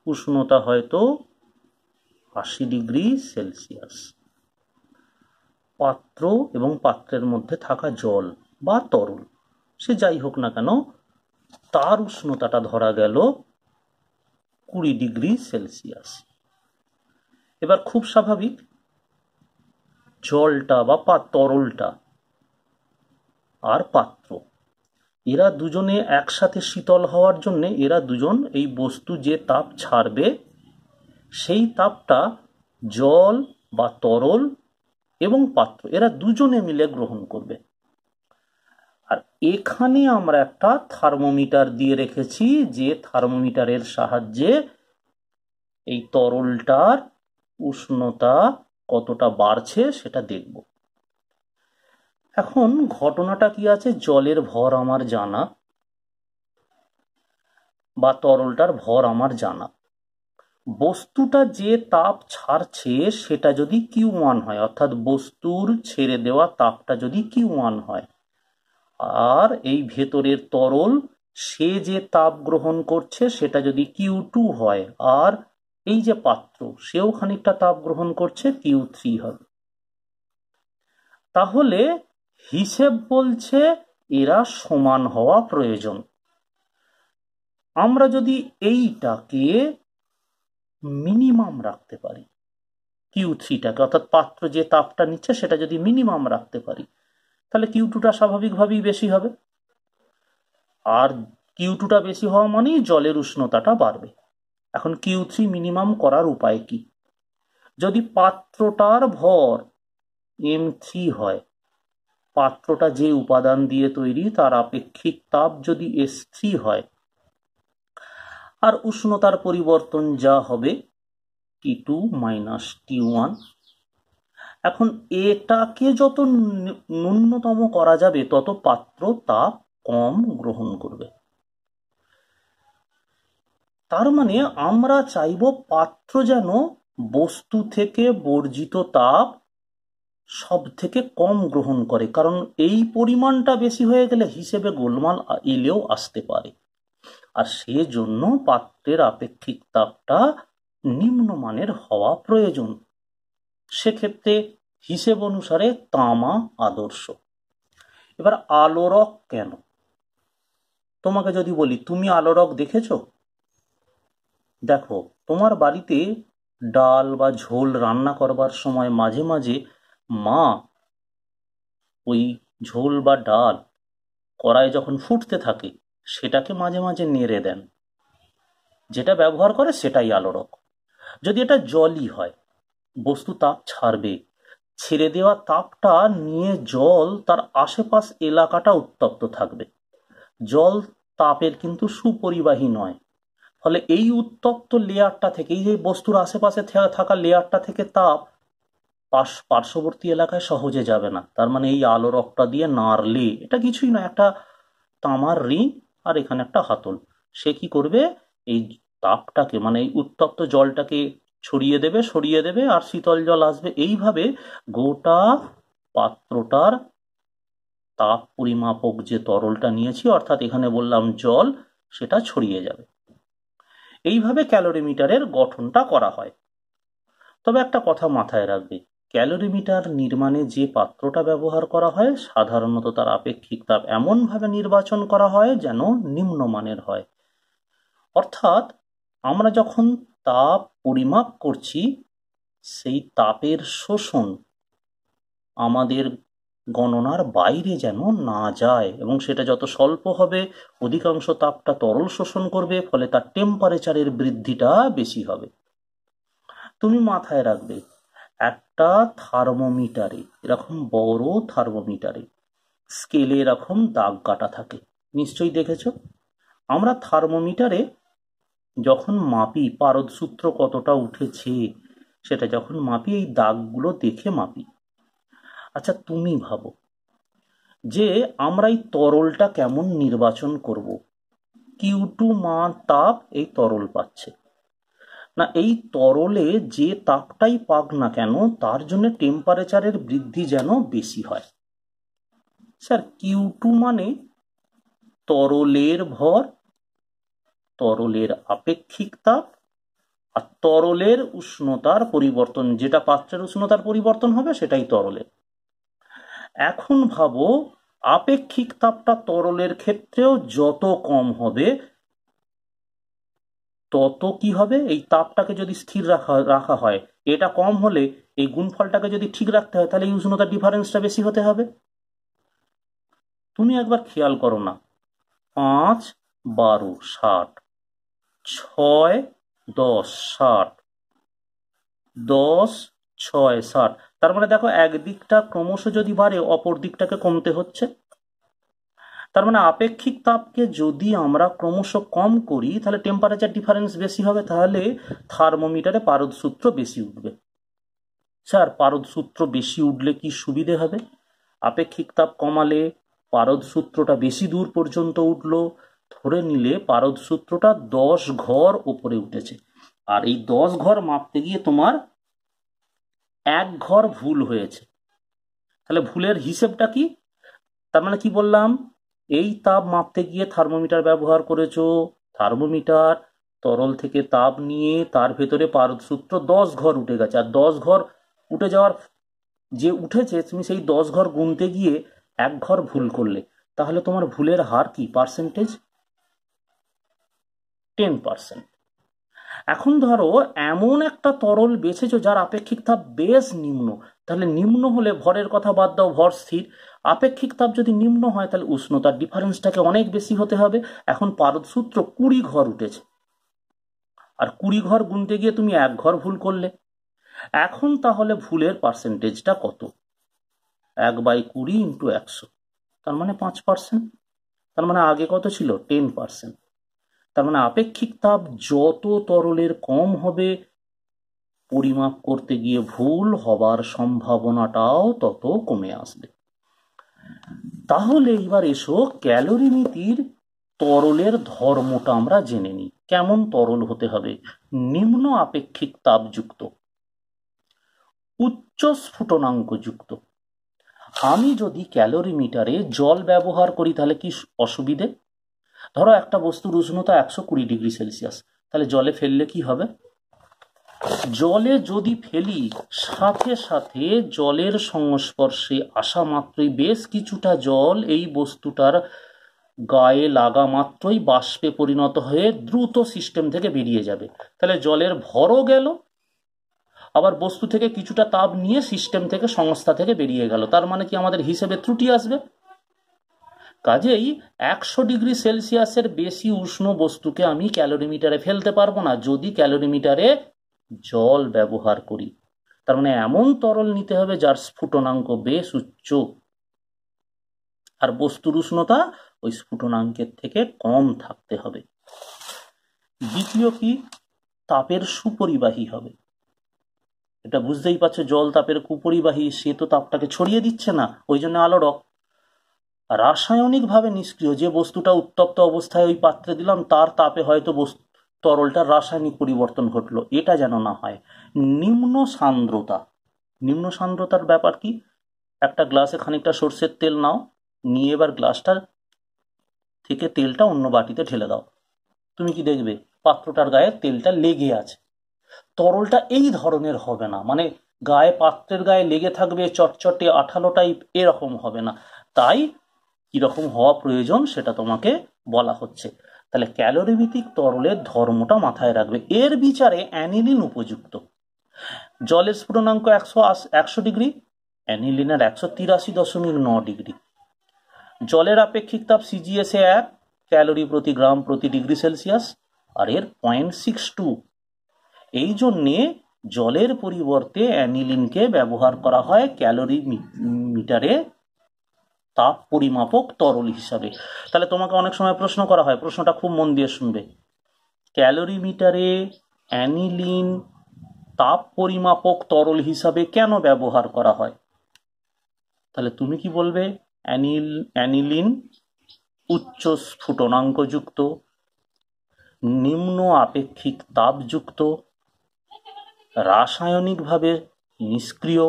উষ্ণতা হয়তো 80 ডিগ্রি সেলসিয়াস। পাত্র এবং পাত্রের মধ্যে থাকা জল বা তরল, সে যাই হোক না কেন, তার উষ্ণতাটা ধরা গেল 20 ডিগ্রি সেলসিয়াস। এবার খুব স্বাভাবিক, জলটা বা তরলটা আর পাত্র, এরা দুজনে একসাথে শীতল হওয়ার জন্য এরা দুজন এই বস্তু যে তাপ ছাড়বে, সেই তাপটা জল বা তরল এবং পাত্র এরা দুজনে মিলে গ্রহণ করবে। আর এখানে আমরা একটা থার্মোমিটার দিয়ে রেখেছি, যে থার্মোমিটারের সাহায্যে এই তরলটার উষ্ণতা কতটা বাড়ছে সেটা দেখব। এখন ঘটনাটা কি আছে, জলের ভর আমার জানা বা তরলটার ভর আমার জানা। বস্তুটা যে তাপ ছাড়ছে সেটা যদি Q1 হয়, অর্থাৎ বস্তুর ছেড়ে দেওয়া তাপটা যদি Q1 হয়, আর এই ভেতরের তরল সে যে তাপ গ্রহণ করছে সেটা যদি Q2 হয়, আর এই যে পাত্র সেও খানিকটা তাপ গ্রহণ করছে, Q3 হবে। তাহলে হিসেব বলছে এরা সমান হওয়া প্রয়োজন। আমরা যদি এইটাকে মিনিমাম রাখতে পারি, Q3টাকে, অর্থাৎ পাত্র যে তাপটা নিচ্ছে সেটা যদি মিনিমাম রাখতে পারি, তাহলে Q2টা স্বাভাবিকভাবেই বেশি হবে। আর Q2টা বেশি হওয়া মানেই জলের উষ্ণতাটা বাড়বে। এখন Q3 মিনিমাম করার উপায় কি? যদি পাত্রটার ভর M3 হয়, পাত্রটা যে উপাদান দিয়ে তৈরি তার আপেক্ষিক তাপ যদি S3 হয়, আর উষ্ণতার পরিবর্তন যা হবে T2 মাইনাস T1, এখন এটাকে যত ন্যূনতম করা যাবে তত পাত্র তাপ কম গ্রহণ করবে। তার মানে আমরা চাইব পাত্র যেন বস্তু থেকে বর্জিত তাপ সব থেকে কম গ্রহণ করে, কারণ এই পরিমাণটা বেশি হয়ে গেলে হিসেবে গোলমাল এলেও আসতে পারে। আর সেজন্য পাত্রের আপেক্ষিক তাপটা নিম্নমানের হওয়া প্রয়োজন। সেক্ষেত্রে হিসেব অনুসারে তামা আদর্শ। এবার আলোরক কেন? তোমাকে যদি বলি তুমি আলোরক দেখেছো? দেখো, তোমার বাড়িতে ডাল বা ঝোল রান্না করবার সময় মাঝে মাঝে মা ওই ঝোল বা ডাল কড়াই যখন ফুটতে থাকে সেটাকে মাঝে মাঝে নেড়ে দেন, যেটা ব্যবহার করে সেটাই আলোরক। যদি এটা জলই হয়, বস্তু তাপ ছাড়বে, ছেড়ে দেওয়া তাপটা নিয়ে জল তার আশেপাশ এলাকাটা উত্তপ্ত থাকবে। জল তাপের কিন্তু সুপরিবাহী নয়, ফলে এই উত্তপ্ত লেয়ারটা থেকে, এই যে বস্তুর আশেপাশে থাকা লেয়ারটা থেকে তাপ পার্শ্ববর্তী এলাকায় সহজে যাবে না। তার মানে এই আলোরকটা দিয়ে নাড়লে, এটা কিছুই না, একটা তামার রিং আর এখানে একটা হাতল, সে কি করবে, এই তাপটাকে মানে এই উত্তপ্ত জলটাকে সরিয়ে দেবে, আর শীতল জল আসবে। এইভাবে গোটা পাত্রটার তাপ পরিমাপক যে তরলটা নিয়েছি, অর্থাৎ এখানে বললাম জল, সেটা ছড়িয়ে যাবে। এইভাবে ক্যালোরিমিটারের গঠনটা করা হয়। তবে একটা কথা মাথায় রাখবে, ক্যালোরিমিটার নির্মাণে যে পাত্রটা ব্যবহার করা হয় সাধারণত তার আপেক্ষিক তাপ এমনভাবে নির্বাচন করা হয় যেন নিম্নমানের হয়। অর্থাৎ আমরা যখন তাপ পরিমাপ করছি সেই তাপের শোষণ আমাদের গণনার বাইরে যেন না যায়, এবং সেটা যত স্বল্প হবে অধিকাংশ তাপটা তরল শোষণ করবে, ফলে তার টেম্পারেচারের বৃদ্ধিটা বেশি হবে। তুমি মাথায় রাখবে, একটা থার্মোমিটারে, এরকম বড় থার্মোমিটারে স্কেলে এরকম দাগ কাটা থাকে, নিশ্চয়ই দেখেছ। আমরা থার্মোমিটারে যখন মাপি পারদ সূত্র কতটা উঠেছে সেটা যখন মাপি এই দাগগুলো দেখে মাপি। আচ্ছা তুমি ভাবো যে আমরা এই তরলটা কেমন নির্বাচন করব। Q2 মান তাপ এই তরল পাচ্ছে না, এই তরলে যে তাপটাই পাক না কেন তার জন্য টেম্পারেচারের বৃদ্ধি যেন বেশি হয়। স্যার Q2 মানে তরলের ভর, তরলের আপেক্ষিক তাপ আর তরলের উষ্ণতার পরিবর্তন, যেটা পাত্রের উষ্ণতার পরিবর্তন হবে সেটাই তরলের। এখন ভাবো আপেক্ষিক তাপটা তরলের ক্ষেত্রেও যত কম হবে তত কি হবে, এই তাপটাকে যদি স্থির রাখা হয়, এটা কম হলে এই গুণফলটাকে যদি ঠিক রাখতে হয় তাহলে এই উষ্ণতার ডিফারেন্সটা বেশি হতে হবে। তুমি একবার খেয়াল করো না, 5 12 60, 6 10 60, 10 6 60, তার মানে দেখো একদিকটা ক্রমশ যদি বাড়ে অপর দিকটাকে কমতে হচ্ছে। তার মানে আপেক্ষিক তাপকে যদি আমরা ক্রমশ কম করি তাহলে টেম্পারেচার ডিফারেন্স বেশি হবে, তাহলে থার্মোমিটারে পারদ সূত্র বেশি উঠবে। স্যার পারদ সূত্র বেশি উঠলে কি সুবিধে হবে? আপেক্ষিক তাপ কমালে পারদ সূত্রটা বেশি দূর পর্যন্ত উঠলো, ধরে নিলে পারদ সূত্রটা 10 ঘর উপরে উঠেছে, আর এই 10 ঘর মাপতে গিয়ে তোমার 1 ঘর ভুল হয়েছে, তাহলে ভুলের হিসেবটা কি? তার মানে কি বললাম, এই তাপ মাপতে গিয়ে থার্মোমিটার ব্যবহার করেছো, থার্মোমিটার তরল থেকে তাপ নিয়ে তার ভেতরে পারদ সূত্র 10 ঘর উঠে গেছে, আর 10 ঘর উঠে যাওয়ার যে উঠেছে তুমি সেই 10 ঘর গুনতে গিয়ে 1 ঘর ভুল করলে, তাহলে তোমার ভুলের হার কি পার্সেন্টেজ? 10%। এখন ধরো এমন একটা তরল বেছেছো যার আপেক্ষিক তাপ বেশ নিম্ন, তাহলে নিম্ন হলে ভরের কথা বাদ দাও, ভর স্থির, আপেক্ষিক তাপ যদি নিম্ন হয় তাহলে উষ্ণতার ডিফারেন্সটাকে অনেক বেশি হতে হবে। এখন পারদ সূত্র 20 ঘর উঠেছে, আর 20 ঘর গুনতে গিয়ে তুমি 1 ঘর ভুল করলে। এখন তাহলে ভুলের পার্সেন্টেজটা কত? 1/20 × 100, তার মানে 5%। তার মানে আগে কত ছিল? 10%। তার মানে আপেক্ষিক তাপ যত তরলের কম হবে পরিমাপ করতে গিয়ে ভুল হবার সম্ভাবনাটাও তত কমে আসবে। তাহলে এবার এসো ক্যালোরিমিতির তরলের ধর্মটা আমরা জেনে নিই। কেমন তরল হতে হবে? নিম্ন আপেক্ষিক তাপযুক্ত, উচ্চ স্ফুটনাঙ্ক যুক্ত। আমি যদি ক্যালোরিমিটারে জল ব্যবহার করি তাহলে কি অসুবিধে? ধরো একটা বস্তুর উষ্ণতা 120°C, তাহলে জলে ফেললে কি হবে? জলে যদি ফেলি সাথে সাথে জলের সংস্পর্শে আসা মাত্রই বেশ কিছুটা জল এই বস্তুটার গায়ে লাগা মাত্রই বাষ্পে পরিণত হয়ে দ্রুত সিস্টেম থেকে বেরিয়ে যাবে, তাহলে জলের ভরও গেল, আবার বস্তু থেকে কিছুটা তাপ নিয়ে সিস্টেম থেকে সংস্থা থেকে বেরিয়ে গেল, তার মানে কি আমাদের হিসেবে ত্রুটি আসবে। কাজেই 100°C বেশি উষ্ণ বস্তুকে আমি ক্যালোরিমিটারে ফেলতে পারবো না যদি ক্যালোরিমিটারে জল ব্যবহার করি। তার মানে এমন তরল নিতে হবে যার স্ফুটনাঙ্ক বেশ উচ্চ, আর বস্তুর উষ্ণতা ওই স্ফুটনাঙ্কের থেকে কম থাকতে হবে। দ্বিতীয় কি? তাপের সুপরিবাহী হবে। এটা বুঝতেই পারছো, জল তাপের কুপরিবাহী, সে তো তাপটাকে ছড়িয়ে দিচ্ছে না, ওই জন্য আলোড়ক। রাসায়নিকভাবে নিষ্ক্রিয়, যে বস্তুটা উত্তপ্ত অবস্থায় ওই পাত্রে দিলাম তার তাপে হয়তো তরলটার রাসায়নিক পরিবর্তন ঘটলো, এটা যেন না হয়। নিম্ন সান্দ্রতা, নিম্ন সান্দ্রতার ব্যাপার কি? একটা গ্লাসে খানিকটা সর্ষের তেল নাও, নিয়ে এবার গ্লাসটার থেকে তেলটা অন্য বাটিতে ঢেলে দাও। তুমি কি দেখবে পাত্রটার গায়ে তেলটা লেগে আছে। তরলটা এই ধরনের হবে না, মানে গায়ে পাত্রের গায়ে লেগে থাকবে, চটচটে আঠালো টাইপ, এরকম হবে না। তাই কিরকম হওয়া প্রয়োজন সেটা তোমাকে বলা হচ্ছে। তাহলে ক্যালোরি ভিত্তিক তরলের ধর্মটা মাথায় রাখবে। এর বিচারে অ্যানিলিন উপযুক্ত। জলের স্ফুটনাঙ্ক 100 ডিগ্রি, অ্যানিলিনের 183.9 ডিগ্রি। জলের আপেক্ষিক তাপ সিজিএসএ 1 ক্যালোরি প্রতি গ্রাম প্রতি ডিগ্রি সেলসিয়াস, আর এর 0.62। এই জন্যে জলের পরিবর্তে অ্যানিলিনকে ব্যবহার করা হয় ক্যালোরি মিটারে তাপ পরিমাপক তরল হিসাবে। তাহলে তোমাকে অনেক সময় প্রশ্ন করা হয়, প্রশ্নটা খুব মন দিয়ে শুনবে। ক্যালোরি মিটারে অ্যানিলিন তাপ পরিমাপক তরল হিসাবে কেন ব্যবহার করা হয়? তাহলে তুমি কি বলবে? অ্যানিলিন উচ্চ স্ফুটনাঙ্কযুক্ত, নিম্ন আপেক্ষিক তাপযুক্ত, রাসায়নিকভাবে নিষ্ক্রিয়।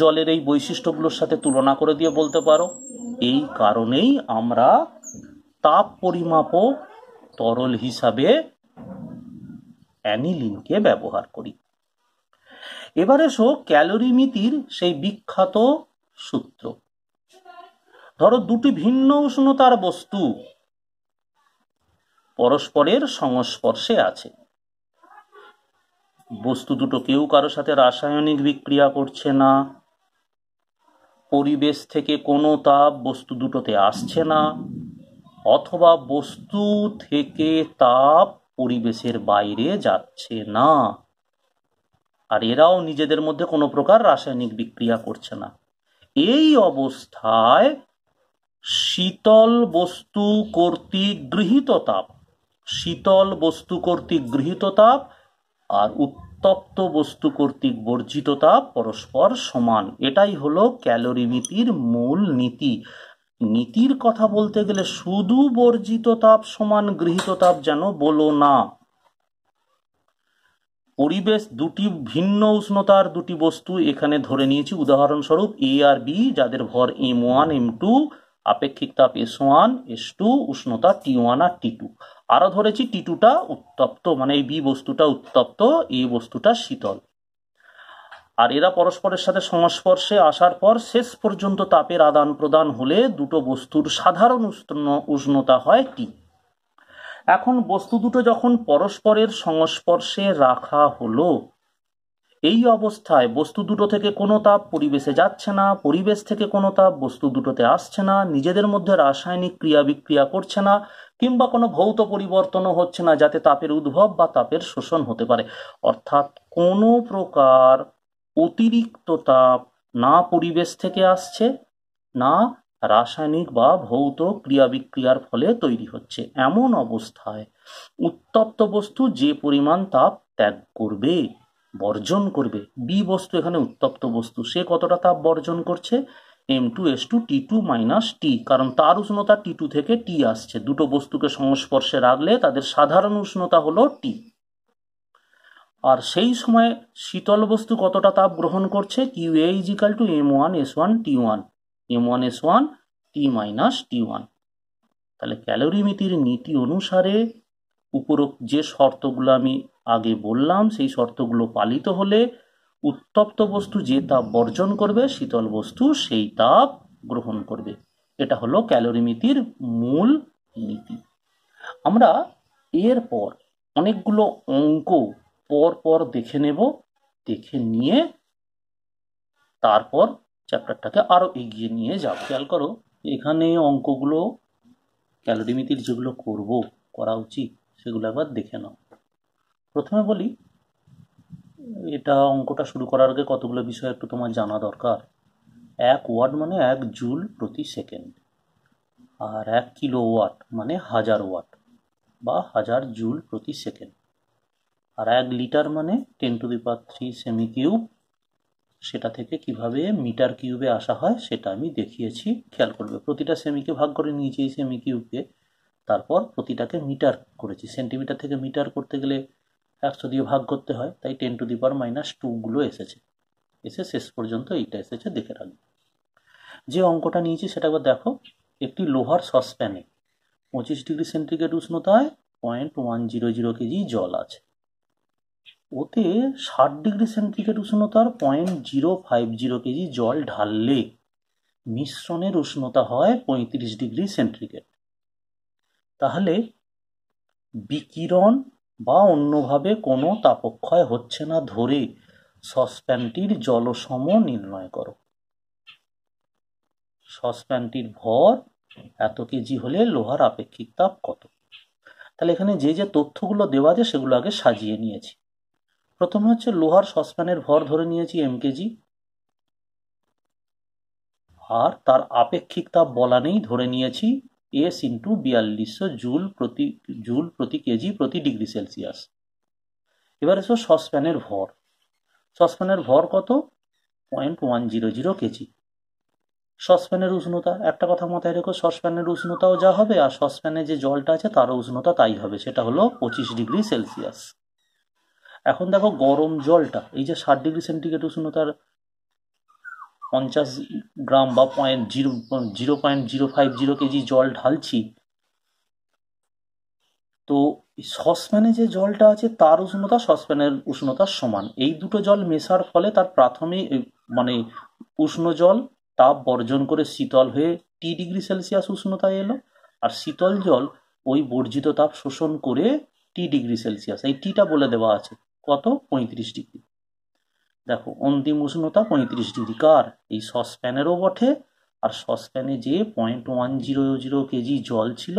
জলের এই বৈশিষ্ট্যগুলোর সাথে তুলনা করে দিয়ে বলতে পারো এই কারণেই আমরা তাপ পরিমাপক তরল হিসাবে অ্যানিলিনকে ব্যবহার করি। এবার এসো ক্যালোরিমিতির সেই বিখ্যাত সূত্র। ধরো দুটি ভিন্ন উষ্ণতার বস্তু পরস্পরের সংস্পর্শে আছে। বস্তু দুটো কেউ কারোর সাথে রাসায়নিক বিক্রিয়া করছে না, পরিবেশ থেকে কোনো তাপ বস্তু দুটোতে আসছে না, অথবা বস্তু থেকে তাপ পরিবেশের বাইরে যাচ্ছে না, আর এরাও নিজেদের মধ্যে কোনো প্রকার রাসায়নিক বিক্রিয়া করছে না। এই অবস্থায় শীতল বস্তু কর্তৃক গৃহীত তাপ, শীতল বস্তু কর্তৃক গৃহীত তাপ আর উত্তপ্ত বস্তু কর্তৃক বর্জিত তাপ পরস্পর সমান। এটাই হলো ক্যালোরিমিতির মূল নীতি। নীতির কথা বলতে গেলে শুধু বর্জিত তাপ সমান গৃহীত তাপ যেন বলো না। পরিবেশ দুটি ভিন্ন উষ্ণতার দুটি বস্তু এখানে ধরে নিয়েছি, উদাহরণস্বরূপ এ আর বি, যাদের ভর m1 m2, আপেক্ষিক তাপ s1 s2, উষ্ণতা t1 আর t2। আরো ধরেছি t2টা উত্তপ্ত, মানে এই বি বস্তুটা উত্তপ্ত, এই বস্তুটা শীতল। আর এরা পরস্পরের সাথে সংস্পর্শে আসার পর শেষ পর্যন্ত তাপের আদান প্রদান হলে দুটো বস্তুর সাধারণ উষ্ণতা হয় টি। এখন বস্তু দুটো যখন পরস্পরের সংস্পর্শে রাখা হলো, এই অবস্থায় বস্তু দুটো থেকে কোনো তাপ পরিবেশে যাচ্ছে না, পরিবেশ থেকে কোনো তাপ বস্তু দুটোতে আসছে না, নিজেদের মধ্যে রাসায়নিক ক্রিয়া বিক্রিয়া করছে না, কিংবা কোনো ভৌত পরিবর্তনও হচ্ছে না যাতে তাপের উদ্ভব বা তাপের শোষণ হতে পারে। অর্থাৎ কোনো প্রকার অতিরিক্ত তাপ না পরিবেশ থেকে আসছে, না রাসায়নিক বা ভৌত ক্রিয়া বিক্রিয়ার ফলে তৈরি হচ্ছে। এমন অবস্থায় উত্তপ্ত বস্তু যে পরিমাণ তাপ ত্যাগ করবে, বর্জন করবে, বি বস্তু এখানে উত্তপ্ত বস্তু, সে কতটা তাপ বর্জন করছে? m2s2 t2 - t, কারণ তার উষ্ণতা t2 থেকে t আসছে। দুটো বস্তুকে সংস্পর্শে রাখলে তাদের সাধারণ উষ্ণতা হলো t। আর সেই সময় শীতল বস্তু কতটা তাপ গ্রহণ করছে? QA = m1s1 t1, m1s1 t - t1। তাহলে ক্যালোরিমিতির নীতি অনুসারে উপরোক্ত যে শর্তগুলো আমি আগে বললাম, সেই শর্তগুলো পালিত হলে উত্তপ্ত বস্তু যে তাপ বর্জন করবে, শীতল বস্তু সেই তাপ গ্রহণ করবে। এটা হলো ক্যালোরিমিতির মূল নীতি। আমরা এরপর অনেকগুলো অঙ্ক পর পর দেখে নেব, দেখে নিয়ে তারপর চ্যাপ্টারটাকে আরো এগিয়ে নিয়ে যাব। খেয়াল করো, এখানে অঙ্কগুলো ক্যালোরিমিতির যেগুলো করা উচিত সেগুলো একবার দেখে নাও। প্রথমে বলি, এটা অঙ্কটা শুরু করার আগে কতগুলো বিষয় একটু তোমার জানা দরকার। 1 ওয়াট মানে 1 জুল প্রতি সেকেন্ড, আর 1 কিলোওয়াট মানে 1000 ওয়াট বা 1000 জুল প্রতি সেকেন্ড, আর 1 লিটার মানে 10³ সেমি কিউব। সেটা থেকে কিভাবে মিটার কিউবে আসা হয় সেটা আমি দেখিয়েছি, খেয়াল করবে। প্রতিটা সেমিকে ভাগ করে নিয়েছি এই সেমি কিউবকে, তারপর প্রতিটাকে মিটার করেছি। সেন্টিমিটার থেকে মিটার করতে গেলে 100 দিয়ে ভাগ করতে হয়, তাই 10⁻² গুলো এসেছে। এসে শেষ পর্যন্ত এইটা এসেছে, দেখে রাখবে। যে অঙ্কটা নিয়েছি সেটা একবার দেখো। একটি লোহার সসপ্যানে 25 ডিগ্রি সেন্টিগ্রেড উষ্ণতায় 0.100 কেজি জল আছে। ওতে 60 ডিগ্রি সেন্টিগ্রেড উষ্ণতার 0.050 কেজি জল ঢাললে মিশ্রণের উষ্ণতা হয় 35 ডিগ্রি সেন্টিগ্রেড। তাহলে বিকিরণ বা অন্যভাবে কোনো তাপক্ষয় হচ্ছে না ধরে সসপ্যানটির জলসম নির্ণয় করো। সসপ্যানটির ভর এত কেজি হলে লোহার আপেক্ষিক তাপ কত? তাহলে এখানে যে যে তথ্যগুলো দেওয়া আছে সেগুলো আগে সাজিয়ে নিয়েছি। প্রথমে হচ্ছে লোহার সসপ্যানের ভর ধরে নিয়েছি এম কেজি, আর তার আপেক্ষিক তাপ বলা নেই, ধরে নিয়েছি এস ইন্টু 4200 জুল প্রতি কেজি প্রতি ডিগ্রি সেলসিয়াস। এবার এসো সসপ্যানের ভর। সসপ্যানের ভর কত? 0.100 কেজি। সসপ্যানের উষ্ণতা, একটা কথা মাথায় রেখো, সসপ্যানের উষ্ণতাও যা হবে আর সসপ্যানে যে জলটা আছে তারও উষ্ণতা তাই হবে, সেটা হলো 25 ডিগ্রি সেলসিয়াস। এখন দেখো গরম জলটা, এই যে 60 ডিগ্রি সেন্টিগ্রেড উষ্ণতার 50 গ্রাম বা 0.050 কেজি জল ঢালছি, তো সসপ্যানে যে জলটা আছে তার উষ্ণতা সসপ্যানের উষ্ণতার সমান। এই দুটো জল মেশার ফলে তার প্রাথমিক মানে উষ্ণ জল তাপ বর্জন করে শীতল হয়ে টি ডিগ্রি সেলসিয়াস উষ্ণতায় এলো, আর শীতল জল ওই বর্জিত তাপ শোষণ করে টি ডিগ্রি সেলসিয়াস, এই টিটা বলে দেওয়া আছে কত? 35 ডিগ্রি। দেখো অন্তিম উষ্ণতা 35 ডিগ্রি কার? এই সসপ্যানেরও বটে, আর সসপ্যানে যে 0.100 কেজি জল ছিল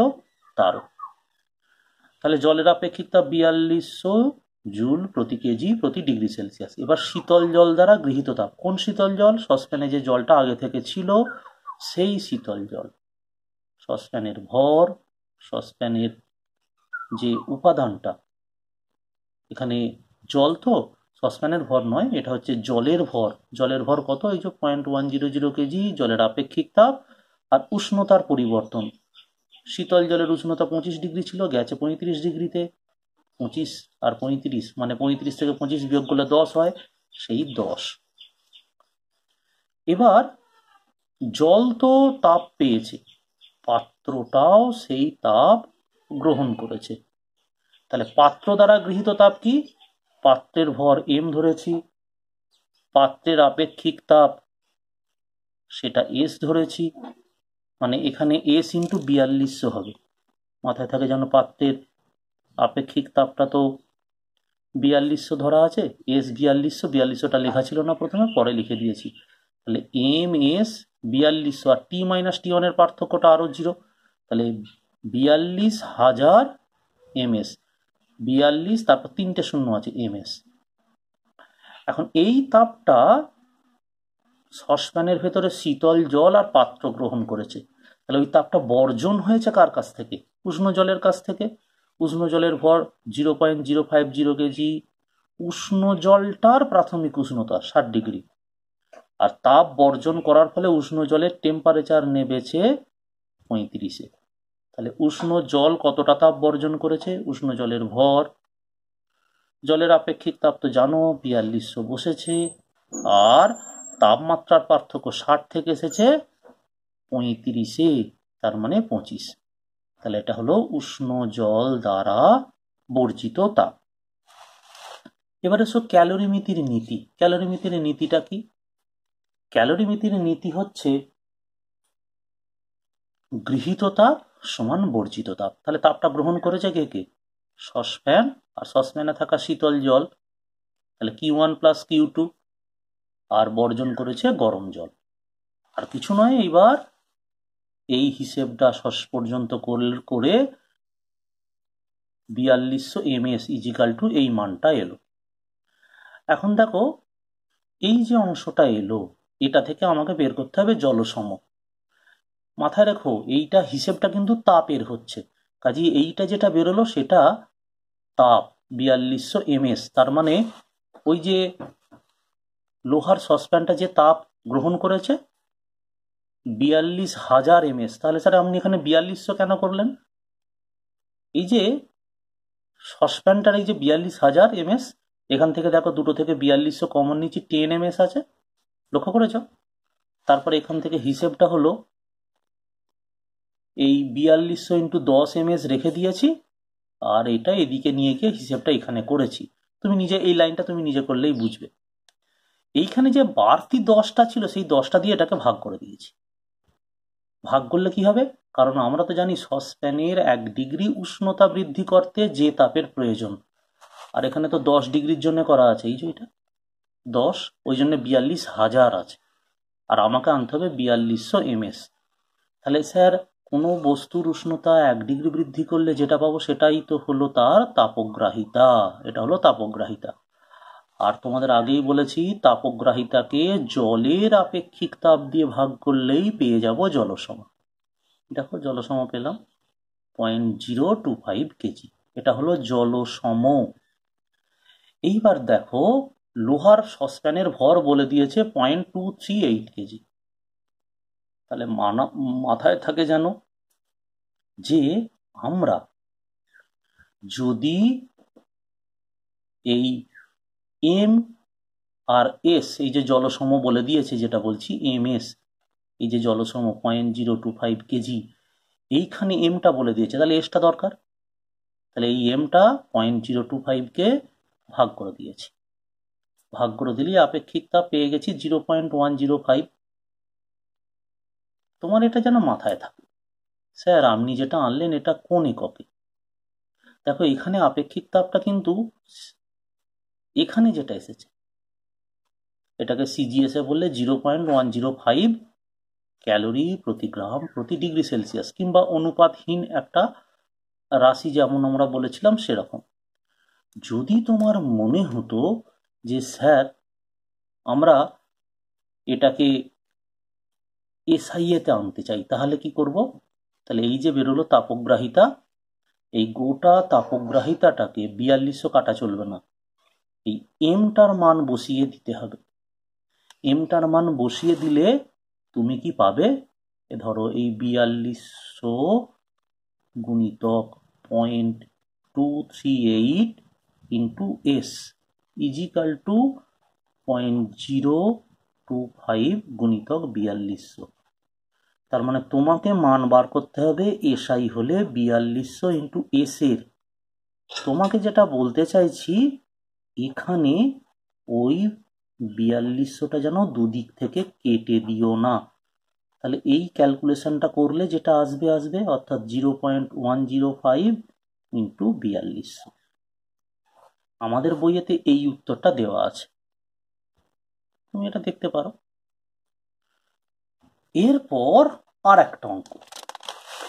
তারও। তাহলে জলের আপেক্ষিক তাপ 4200 জুল প্রতি কেজি প্রতি ডিগ্রি সেলসিয়াস। এবার শীতল জল দ্বারা গৃহীত তাপ, কোন শীতল জল? সসপ্যানে যে জলটা আগে থেকে ছিল সেই শীতল জল। সসপ্যানের ভর, সসপ্যানের যে উপাদানটা, এখানে জল তো, সসপ্যানের ভর নয়, এটা হচ্ছে জলের ভর। জলের ভর কত? এই যে 0.100 কেজি, জলের আপেক্ষিক তাপ আর উষ্ণতার পরিবর্তন। শীতল জলের উষ্ণতা 25 ডিগ্রি ছিল, গেছে 35 ডিগ্রিতে। 25 আর 35 মানে 35 থেকে 25 বিয়োগ করলে 10 হয়, সেই 10। এবার জল তো তাপ পেয়েছে, পাত্রটাও সেই তাপ গ্রহণ করেছে। তাহলে পাত্র দ্বারা গৃহীত তাপ কি? পাত্রের ভর এম ধরেছি, পাত্রের আপেক্ষিক তাপ সেটা এস ধরেছি, মানে এখানে এস ইন্টু 4200 হবে। মাথায় থাকে যেন পাত্রের আপেক্ষিক তাপটা তো 4200 ধরা আছে, এস 4200টা লেখা ছিল না প্রথমে, পরে লিখে দিয়েছি। তাহলে এম এস 4200, আর টি মাইনাস টি ওয়ানের পার্থক্যটা আরো 0, তাহলে 42,000 এম এস। 42 তারপর 3টে শূন্য আছে, এম এস। এখন এই তাপটা সসপ্যানের ভেতরে শীতল জল আর পাত্র গ্রহণ করেছে, তাহলে ওই তাপটা বর্জন হয়েছে কার কাছ থেকে? উষ্ণ জলের কাছ থেকে। উষ্ণ জলের ভর 0.050 কেজি, উষ্ণ জলটার প্রাথমিক উষ্ণতা 60 ডিগ্রি, আর তাপ বর্জন করার ফলে উষ্ণ জলের টেম্পারেচার নেমেছে 35-এ। তাহলে উষ্ণ জল কতটা তাপ বর্জন করেছে? উষ্ণ জলের ভর, জলের আপেক্ষিক তাপ তো জানো 4200 বসেছে, আর তাপমাত্রার পার্থক্য 60 থেকে এসেছে 35-এ, তার মানে 25। তাহলে এটা হলো উষ্ণ জল দ্বারা বর্জিত তাপ। এবারে এসো ক্যালোরিমিতির নীতি। ক্যালোরিমিতির নীতিটা কি? ক্যালোরিমিতির নীতি হচ্ছে গৃহীত তাপ সমান বর্জিত তাপ। তাহলে তাপটা গ্রহণ করেছে কে কে? সসপ্যান, আর সসপ্যানে থাকা শীতল জল, তাহলে Q1 প্লাস Q2, আর বর্জন করেছে গরম জল। আর কিছু নয়, এইবার এই হিসেবটা শেষ পর্যন্ত করে 4200 ms ইজিক্যাল টু এই মানটা এলো। এখন দেখো এই যে অংশটা এলো, এটা থেকে আমাকে বের করতে হবে জলসম। মাথায় রেখো এইটা হিসেবটা কিন্তু তাপের হচ্ছে, কাজে এইটা যেটা বেরোলো সেটা তাপ 4200 ms। তার মানে ওই যে লোহার সসপ্যানটা যে তাপ গ্রহণ করেছে 42,000 ms। তাহলে স্যার আপনি এখানে 4200 কেন করলেন? এই যে সসপ্যানটার এই যে 42,000 ms, এখান থেকে দেখো দুটো থেকে 4200 কমন নিচ্ছি, 10 ms আছে, লক্ষ্য করেছ? তারপরে এখান থেকে হিসেবটা হলো এই 4200 ইন্টু 10 mS রেখে দিয়েছি, আর এটা এদিকে নিয়ে গিয়ে হিসেবটা এখানে করেছি। তুমি নিজে এই লাইনটা তুমি নিজে করলেই বুঝবে। এইখানে যে বাড়তি 10টা ছিল সেই 10টা দিয়ে এটাকে ভাগ করে দিয়েছি। ভাগ করলে কি হবে? কারণ আমরা তো জানি সসপ্যানের 1 ডিগ্রি উষ্ণতা বৃদ্ধি করতে যে তাপের প্রয়োজন, আর এখানে তো 10 ডিগ্রির জন্য করা আছে, এই যে এটা 10, ওই জন্য 42,000 আছে, আর আমাকে আনতে হবে 4200 mS। তাহলে স্যার কোনো বস্তুর উষ্ণতা 1 ডিগ্রি বৃদ্ধি করলে যেটা পাবো সেটাই তো হলো তার তাপগ্রাহিতা। এটা হলো তাপগ্রাহিতা। আর তোমাদের আগেই বলেছি তাপগ্রাহিতাকে জলের আপেক্ষিক তাপ দিয়ে ভাগ করলেই পেয়ে যাব জলসম। দেখো জলসম পেলাম 0.025 কেজি, এটা হলো জলসম। এইবার দেখো লোহার সসপ্যানের ভর বলে দিয়েছে 0.238 কেজি। তাহলে মাথায় থাকে যেন যে আমরা যদি এই এম আর এস, এই যে জলসম বলে দিয়েছে যেটা বলছি এমএস, এই যে জলসম 0.025 কেজি, এইখানে এমটা বলে দিয়েছে, তাহলে এসটা দরকার। তাহলে এই এমটা 0.025 ভাগ করে দিয়েছি। ভাগ করে দিলে আপেক্ষিক তাপ পেয়ে গেছি 0.105। তোমার এটা যেন মাথায় থাকে, স্যার আপনি যেটা আনলেন এটা কোন এককে? দেখো এখানে আপেক্ষিক তাপটা কিন্তু এখানে যেটা এসেছে এটাকে সিজিএসএ বললে 0.105 ক্যালোরি প্রতি গ্রাম প্রতি ডিগ্রি সেলসিয়াস, কিংবা অনুপাতহীন একটা রাশি যেমন আমরা বলেছিলাম সেরকম। যদি তোমার মনে হতো যে স্যার আমরা এটাকে এসআইএতে আনতে চাই, তাহলে কি করব? তাহলে এই যে বেরোলো তাপগ্রাহিতা, এই গোটা তাপগ্রাহিতাটাকে 4200 কাটা চলবে না, এই এমটার মান বসিয়ে দিতে হবে। এমটার মান বসিয়ে দিলে তুমি কি পাবে? ধরো এই 4200 গুণিতক 0.238 ইন্টু এস ইজিক্যাল টু 0.025 গুণিতক 4200। তার মানে তোমাকে মান বার করতে হবে এসআই হলে 4200 ইন্টু এস এর। তোমাকে যেটা বলতে চাইছি এখানে ওই 4200টা যেন দুদিক থেকে কেটে দিও না। তাহলে এই ক্যালকুলেশনটা করলে যেটা আসবে অর্থাৎ 0.105 ইন্টু 4200। আমাদের বইয়েতে এই উত্তরটা দেওয়া আছে, তুমি এটা দেখতে পারো। এরপর আর একটা অঙ্ক,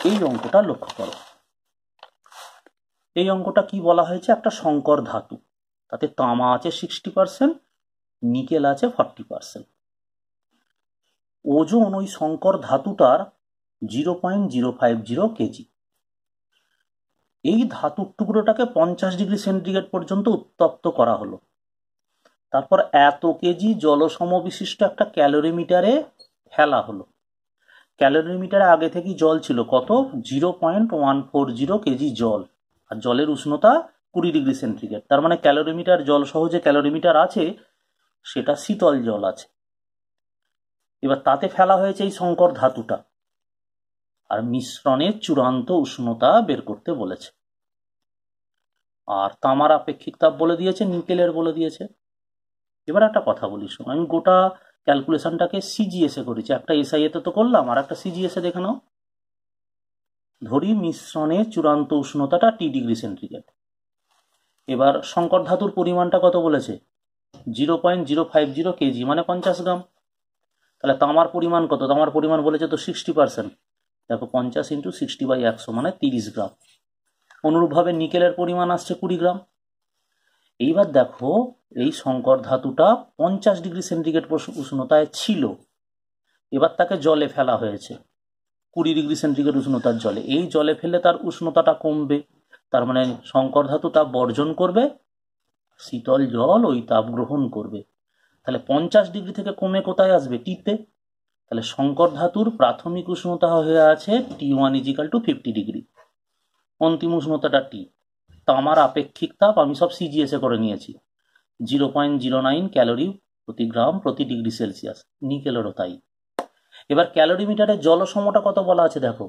এই অঙ্কটা লক্ষ্য করো। এই অঙ্কটা কি বলা হয়েছে? একটা সংকর ধাতু, তাতে তামা আছে 60%, নিকেল আছে 40%। ওজন ওই সংকর ধাতুটার 0.050 কেজি। এই ধাতুর টুকরোটাকে 50 ডিগ্রি সেন্টিগ্রেড পর্যন্ত উত্তপ্ত করা হলো। তারপর এত কেজি জলসম বিশিষ্ট একটা ক্যালোরিমিটারে ফেলা হলো। ক্যালোরিমিটারে আগে থেকেই জল ছিল কত? 0.140 কেজি জল, আর জলের উষ্ণতা 20 ডিগ্রি সেন্টিগ্রেড। তার মানে ক্যালোরিমিটার জল সহ যে ক্যালোরিমিটার আছে সেটা শীতল জল আছে। এবার তাতে ফেলা হয়েছে এই সংকর ধাতুটা, আর মিশ্রণের চূড়ান্ত উষ্ণতা বের করতে বলেছে। আর তামার আপেক্ষিক তাপ বলে দিয়েছে, নিকেলের বলে দিয়েছে। এবার একটা কথা বলি শোনো, আমি গোটা ক্যালকুলেশনটাকে সিজিএসএ করেছি, একটা এসআইএতে তো করলাম, আর একটা সিজিএসএ দেখে নাও। ধরি মিশ্রণের চূড়ান্ত উষ্ণতাটা টি ডিগ্রি সেন্টিগ্রেড। এবার সংকর ধাতুর পরিমাণটা কত বলেছে? 0.050 কেজি, মানে 50 গ্রাম। তাহলে তামার পরিমাণ কত? তামার পরিমাণ বলেছে তো 60%। দেখো 50 ইন্টু 60/100 মানে 30 গ্রাম। অনুরূপভাবে নিকেলের পরিমাণ আসছে 20 গ্রাম। এইবার দেখো এই সংকর ধাতুটা 50 ডিগ্রি সেন্টিগ্রেড উষ্ণতায় ছিল, এবার তাকে জলে ফেলা হয়েছে 20 ডিগ্রি সেন্টিগ্রেড উষ্ণতার জলে। এই জলে ফেলে তার উষ্ণতাটা কমবে, তার মানে সংকর ধাতু তাপ বর্জন করবে, শীতল জল ওই তাপ গ্রহণ করবে। তাহলে 50 ডিগ্রি থেকে কমে কোথায় আসবে? টিতে। তাহলে সংকর ধাতুর প্রাথমিক উষ্ণতা হয়ে আছে T1 = 50 ডিগ্রি, অন্তিম উষ্ণতাটা টি। তামার আপেক্ষিক তাপ আমি সব সিজিএসএ করে নিয়েছি, 0.09 ক্যালোরি প্রতি গ্রাম প্রতি ডিগ্রি সেলসিয়াস, নিকেলেরও তাই। এবার ক্যালোরিমিটারে জলসমটা কত বলা আছে দেখো,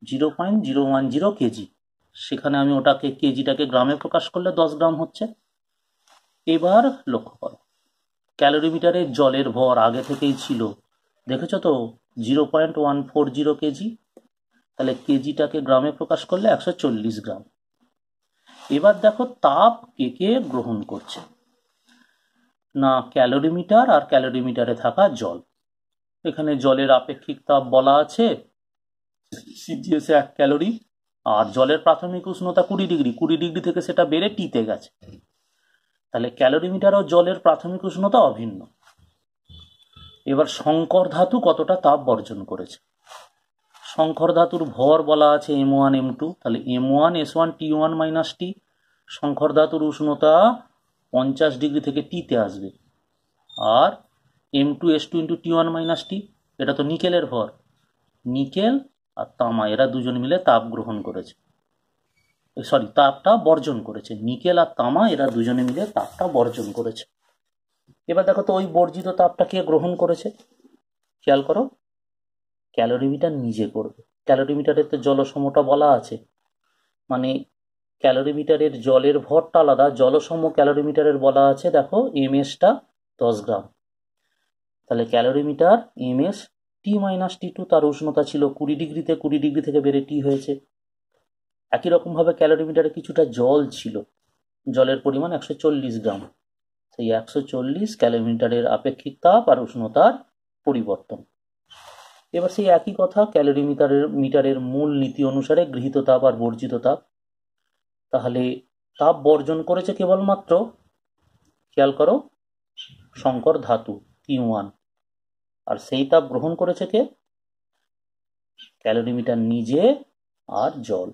0.010 কেজি। সেখানে আমি ওটাকে কেজিটাকে গ্রামে প্রকাশ করলে 10 গ্রাম হচ্ছে। এবার লক্ষ্য করো, ক্যালোরিমিটারে জলের ভর আগে থেকেই ছিল, দেখেছো তো, 0.140 কেজি। তাহলে কেজিটাকে গ্রামে প্রকাশ করলে 140 গ্রাম। এবার দেখো তাপ কে কে গ্রহণ করছে, না ক্যালোরিমিটার আর ক্যালোরিমিটারে থাকা জল। এখানে জলের আপেক্ষিক তাপ বলা আছে সিজিএস 1 ক্যালোরি, আর জলের প্রাথমিক উষ্ণতা 20 ডিগ্রি, 20 ডিগ্রি থেকে সেটা বেড়ে টিতে গেছে। তাহলে ক্যালোরিমিটার ও জলের প্রাথমিক উষ্ণতা অভিন্ন। এবার সংকর ধাতু কতটা তাপ বর্জন করেছে, সংকর ধাতুর ভর বলা আছে M1 M2, তাহলে M1 S1 T1 মাইনাস টি। সংকর ধাতুর উষ্ণতা 50 ডিগ্রি থেকে টিতে আসবে, আর M2 S2 into T1 minus টি, এটা তো নিকেলের ভর। নিকেল আর তামা এরা দুজন মিলে তাপ গ্রহণ করেছে, সরি তাপটা বর্জন করেছে। নিকেল আর তামা এরা দুজনে মিলে তাপটা বর্জন করেছে। এবার দেখো তো ওই বর্জিত তাপটা কে গ্রহণ করেছে, খেয়াল করো, ক্যালোরিমিটার নিজে করবে। ক্যালোরিমিটারের তো জলসমটা বলা আছে, মানে ক্যালোরিমিটারের জলের ভরটা আলাদা, জলসম ক্যালোরিমিটারের বলা আছে দেখো এমএসটা 10 গ্রাম। তাহলে ক্যালোরিমিটার এমএস টি মাইনাস টি টু, তার উষ্ণতা ছিল 20 ডিগ্রিতে, 20 ডিগ্রি থেকে বেড়ে টি হয়েছে। একই রকমভাবে ক্যালোরিমিটারে কিছুটা জল ছিল, জলের পরিমাণ 140 গ্রাম। সেই 140 ক্যালোরিমিটারের আপেক্ষিক তাপ আর উষ্ণতার পরিবর্তন। এবার সেই একই কথা, ক্যালোরিমিটারের মূল নীতি অনুসারে গৃহীত তাপ আর বর্জিত তাপ। তাহলে তাপ বর্জন করেছে কেবলমাত্র, খেয়াল করো, সংকর ধাতু T1, আর সেই তাপ গ্রহণ করেছে কে, ক্যালোরিমিটার নিজে আর জল।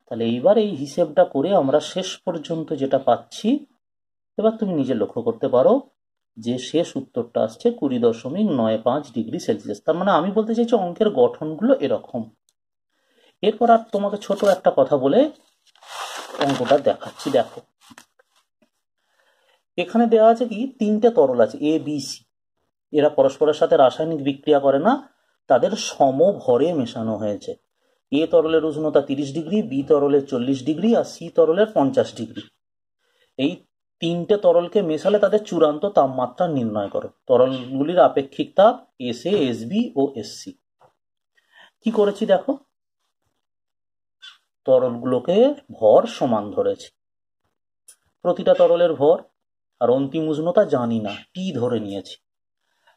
তাহলে এইবার এই হিসেবটা করে আমরা শেষ পর্যন্ত যেটা পাচ্ছি, এবার তুমি নিজে লক্ষ্য করতে পারো যে শেষ উত্তরটা আসছে 20.95 ডিগ্রি সেলসিয়াস। তার মানে আমি বলতে চাইছি অঙ্কের গঠনগুলো এরকম। এরপর আর তোমাকে ছোট একটা কথা বলে অঙ্কটা দেখাচ্ছি। দেখো এখানে দেওয়া আছে কি, তিনটে তরল আছে এ বি সি, এরা পরস্পরের সাথে রাসায়নিক বিক্রিয়া করে না, তাদের সমভরে মেশানো হয়েছে। এ তরলের উষ্ণতা 30 ডিগ্রি, বি তরলের 40 ডিগ্রি, আর সি তরলের 50 ডিগ্রি। এই তিনটে তরলকে মেশালে তাদের চূড়ান্ত তাপমাত্রা নির্ণয় করো। তরলগুলির আপেক্ষিক তাপ এস এ, এস বি ও এস সি। কি করেছি দেখো, তরলগুলোকে ভর সমান ধরেছি, প্রতিটা তরলের ভর, আর অন্তিম উষ্ণতা জানি না, টি ধরে নিয়েছি।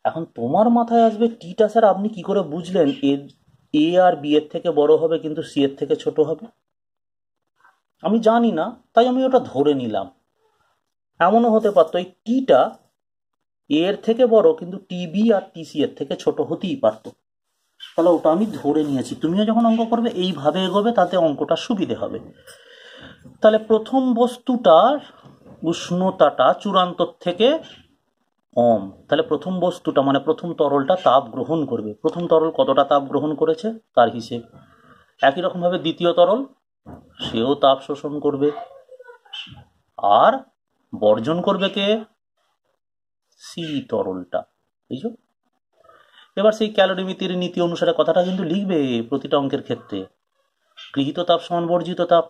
এখন তোমার মাথায় আসবে টিটা স্যার আপনি কি করে বুঝলেন এ আর বি এর থেকে বড় হবে কিন্তু সি এর থেকে ছোট হবে? আমি জানি না, তাই আমি ওটা ধরে নিলাম। এমনও হতে পারতো এই টিটা এর থেকে বড় কিন্তু টিবি আর টিসি এর থেকে ছোট হতেই পারতো, তাহলে ওটা আমি ধরে নিয়েছি। তুমিও যখন অঙ্ক করবে এইভাবে এগোবে, তাতে অঙ্কটা সুবিধে হবে। তাহলে প্রথম বস্তুটার উষ্ণতাটা চূড়ান্ত থেকে কম, তাহলে প্রথম বস্তুটা মানে প্রথম তরলটা তাপ গ্রহণ করবে। প্রথম তরল কতটা তাপ গ্রহণ করেছে তার হিসেব। একই রকম ভাবে দ্বিতীয় তরল, সেও তাপ শোষণ করবে, আর বর্জন করবে কে, সি তরলটা। বুঝছো? এবার সেই ক্যালোরিমিটারের নীতি অনুসারে কথাটা কিন্তু লিখবে প্রতিটা অঙ্কের ক্ষেত্রে, গৃহীত তাপ সমান বর্জিত তাপ।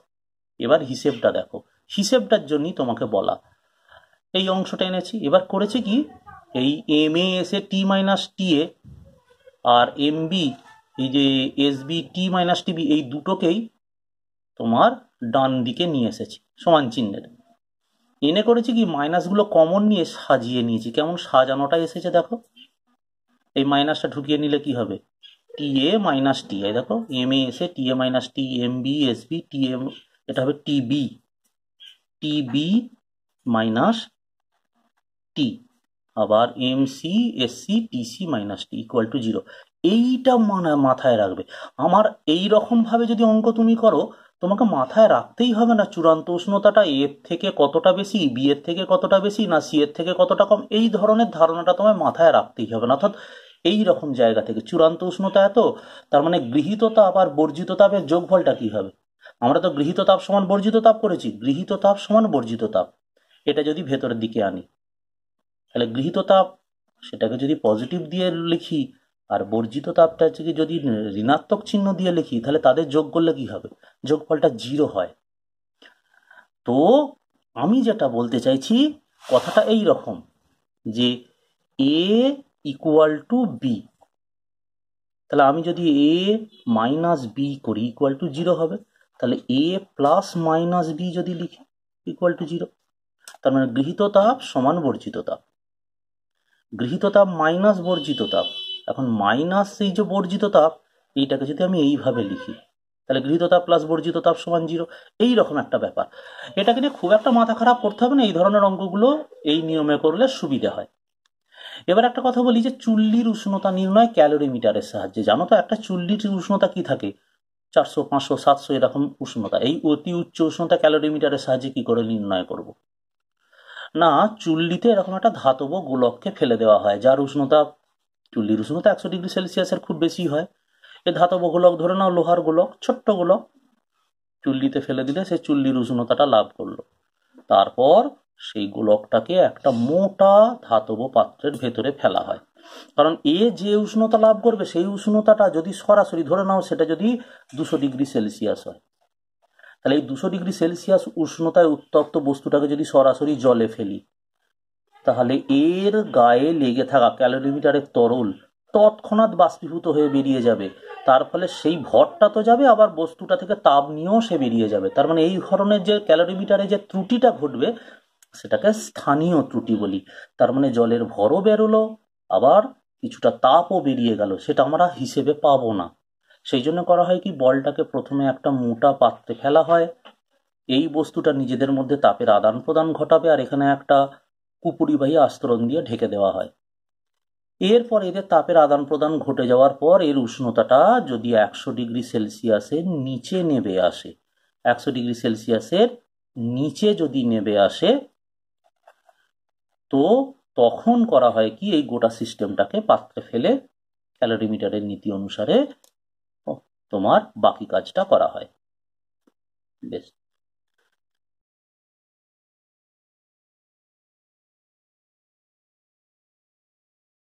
এবার হিসেবটা দেখো, হিসেবটার জন্যই তোমাকে বলা এই অংশটা এনেছি। এবার করেছি কি, এই M A S A T minus T A আর এম বি, এই যে S B T minus T B, এই দুটোকেই তোমার ডান দিকে নিয়ে এসেছি সমান চিহ্নের। এনে করেছি কি, মাইনাসগুলো কমন নিয়ে সাজিয়ে নিয়েছি। কেমন সাজানোটা এসেছে দেখো, এই মাইনাসটা ঢুকিয়ে নিলে কি হবে, টি এ মাইনাস টি এ। দেখো M A S T A minus T, M B S B T M, এটা হবে টিবি, টিবি মাইনাস টি, আবার M C S C T C minus T equal to 0। এইটা মাথায় রাখবে। আমার এই রকম ভাবে যদি অঙ্ক তুমি করো, তোমাকে মাথায় রাখতেই হবে না চূড়ান্ত উষ্ণতাটা এর থেকে কতটা বেশি, বি এর থেকে কতটা বেশি, না সি এর থেকে কতটা কম। এই ধরনের ধারণাটা তোমায় মাথায় রাখতেই হবে না। অর্থাৎ এই রকম জায়গা থেকে চূড়ান্ত উষ্ণতা এত, তার মানে গৃহীত তাপ আর বর্জিত তাপের যোগফলটা কি হবে। আমরা তো গৃহীত তাপ সমান বর্জিত তাপ করেছি, গৃহীত তাপ সমান বর্জিত তাপ। এটা যদি ভেতরের দিকে আনি, তাহলে গৃহীত তাপ সেটাকে যদি পজিটিভ দিয়ে লিখি আর বর্জিত তাপটা হচ্ছে কি যদি ঋণাত্মক চিহ্ন দিয়ে লিখি, তাহলে তাদের যোগ করলে কি হবে? যোগফলটা 0 হয়। তো আমি যেটা বলতে চাইছি কথাটা এই রকম যে এ ইকুয়াল টু বি, তাহলে আমি যদি এ মাইনাস বি করি ইকুয়াল টু 0 হবে। তাহলে এ প্লাস মাইনাস বি যদি লিখি ইকুয়াল টু 0, তার মানে গৃহীত তাপ সমান বর্জিত তাপ, গৃহীত তাপ মাইনাস বর্জিত তাপ। এখন মাইনাস এই যে বর্জিত তাপ, এইটাকে যদি আমি এইভাবে লিখি তাহলে গৃহীত তাপ প্লাস বর্জিত তাপ সমান 0, এই রকম একটা ব্যাপার। এটাকে নিয়ে খুব একটা মাথা খারাপ করতে হবে না, এই ধরনের অঙ্কগুলো এই নিয়মে করলে সুবিধা হয়। এবার একটা কথা বলি যে চুল্লির উষ্ণতা নির্ণয় ক্যালোরিমিটারের সাহায্যে। জানো তো একটা চুল্লির উষ্ণতা কি থাকে? 400, 500, 700 এরকম উষ্ণতা। এই অতি উচ্চ উষ্ণতা ক্যালোরিমিটারের সাহায্যে কি করে নির্ণয় করব? না, চুল্লিতে এরকম একটা ধাতব গোলককে ফেলে দেওয়া হয় যার উষ্ণতা, চুল্লির উষ্ণতা 100°C খুব বেশি হয়। এই ধাতব গোলক, ধরে নাও লোহার গোলক, ছোট্ট গোলক, চুল্লিতে ফেলে দিলে সে চুল্লির উষ্ণতাটা লাভ করলো। তারপর সেই গোলকটাকে একটা মোটা ধাতব পাত্রের ভেতরে ফেলা হয়, কারণ এ যে উষ্ণতা লাভ করবে সেই উষ্ণতাটা যদি সরাসরি, ধরে নাও সেটা যদি 200°C হয়, তাহলে এই 200°C উষ্ণতায় উত্তপ্ত বস্তুটাকে যদি সরাসরি জলে ফেলি, তাহলে এর গায়ে লেগে থাকা ক্যালোরিমিটারের তরল তৎক্ষণাৎ বাষ্পীভূত হয়ে বেরিয়ে যাবে। তার ফলে সেই ভরটা তো যাবে, আবার বস্তুটা থেকে তাপ নিয়েও সে বেরিয়ে যাবে। তার মানে এই ধরনের যে ক্যালোরিমিটারে যে ত্রুটিটা ঘটবে সেটাকে স্থানীয় ত্রুটি বলি। তার মানে জলের ভরও বেরোলো, আবার কিছুটা তাপও বেরিয়ে গেল, সেটা আমরা হিসেবে পাবো না। সেই জন্য করা হয় কি, বলটাকে প্রথমে একটা মোটা পাত্রে ফেলা হয়, এই বস্তুটা নিজেদের মধ্যে তাপের আদান প্রদান ঘটাবে, আর এখানে একটা কুপুরিবাহী আস্তরণ দিয়ে ঢেকে দেওয়া হয়। এরপর এদের তাপের আদান প্রদান ঘটে যাওয়ার পর এর উষ্ণতাটা যদি 100°C নিচে নেমে আসে, 100°C নিচে যদি নেমে আসে, তো তখন করা হয় কি, এই গোটা সিস্টেমটাকে পাত্রে ফেলে ক্যালোরিমিটারের নীতি অনুসারে তোমার বাকি কাজটা করা হয়। বেশ।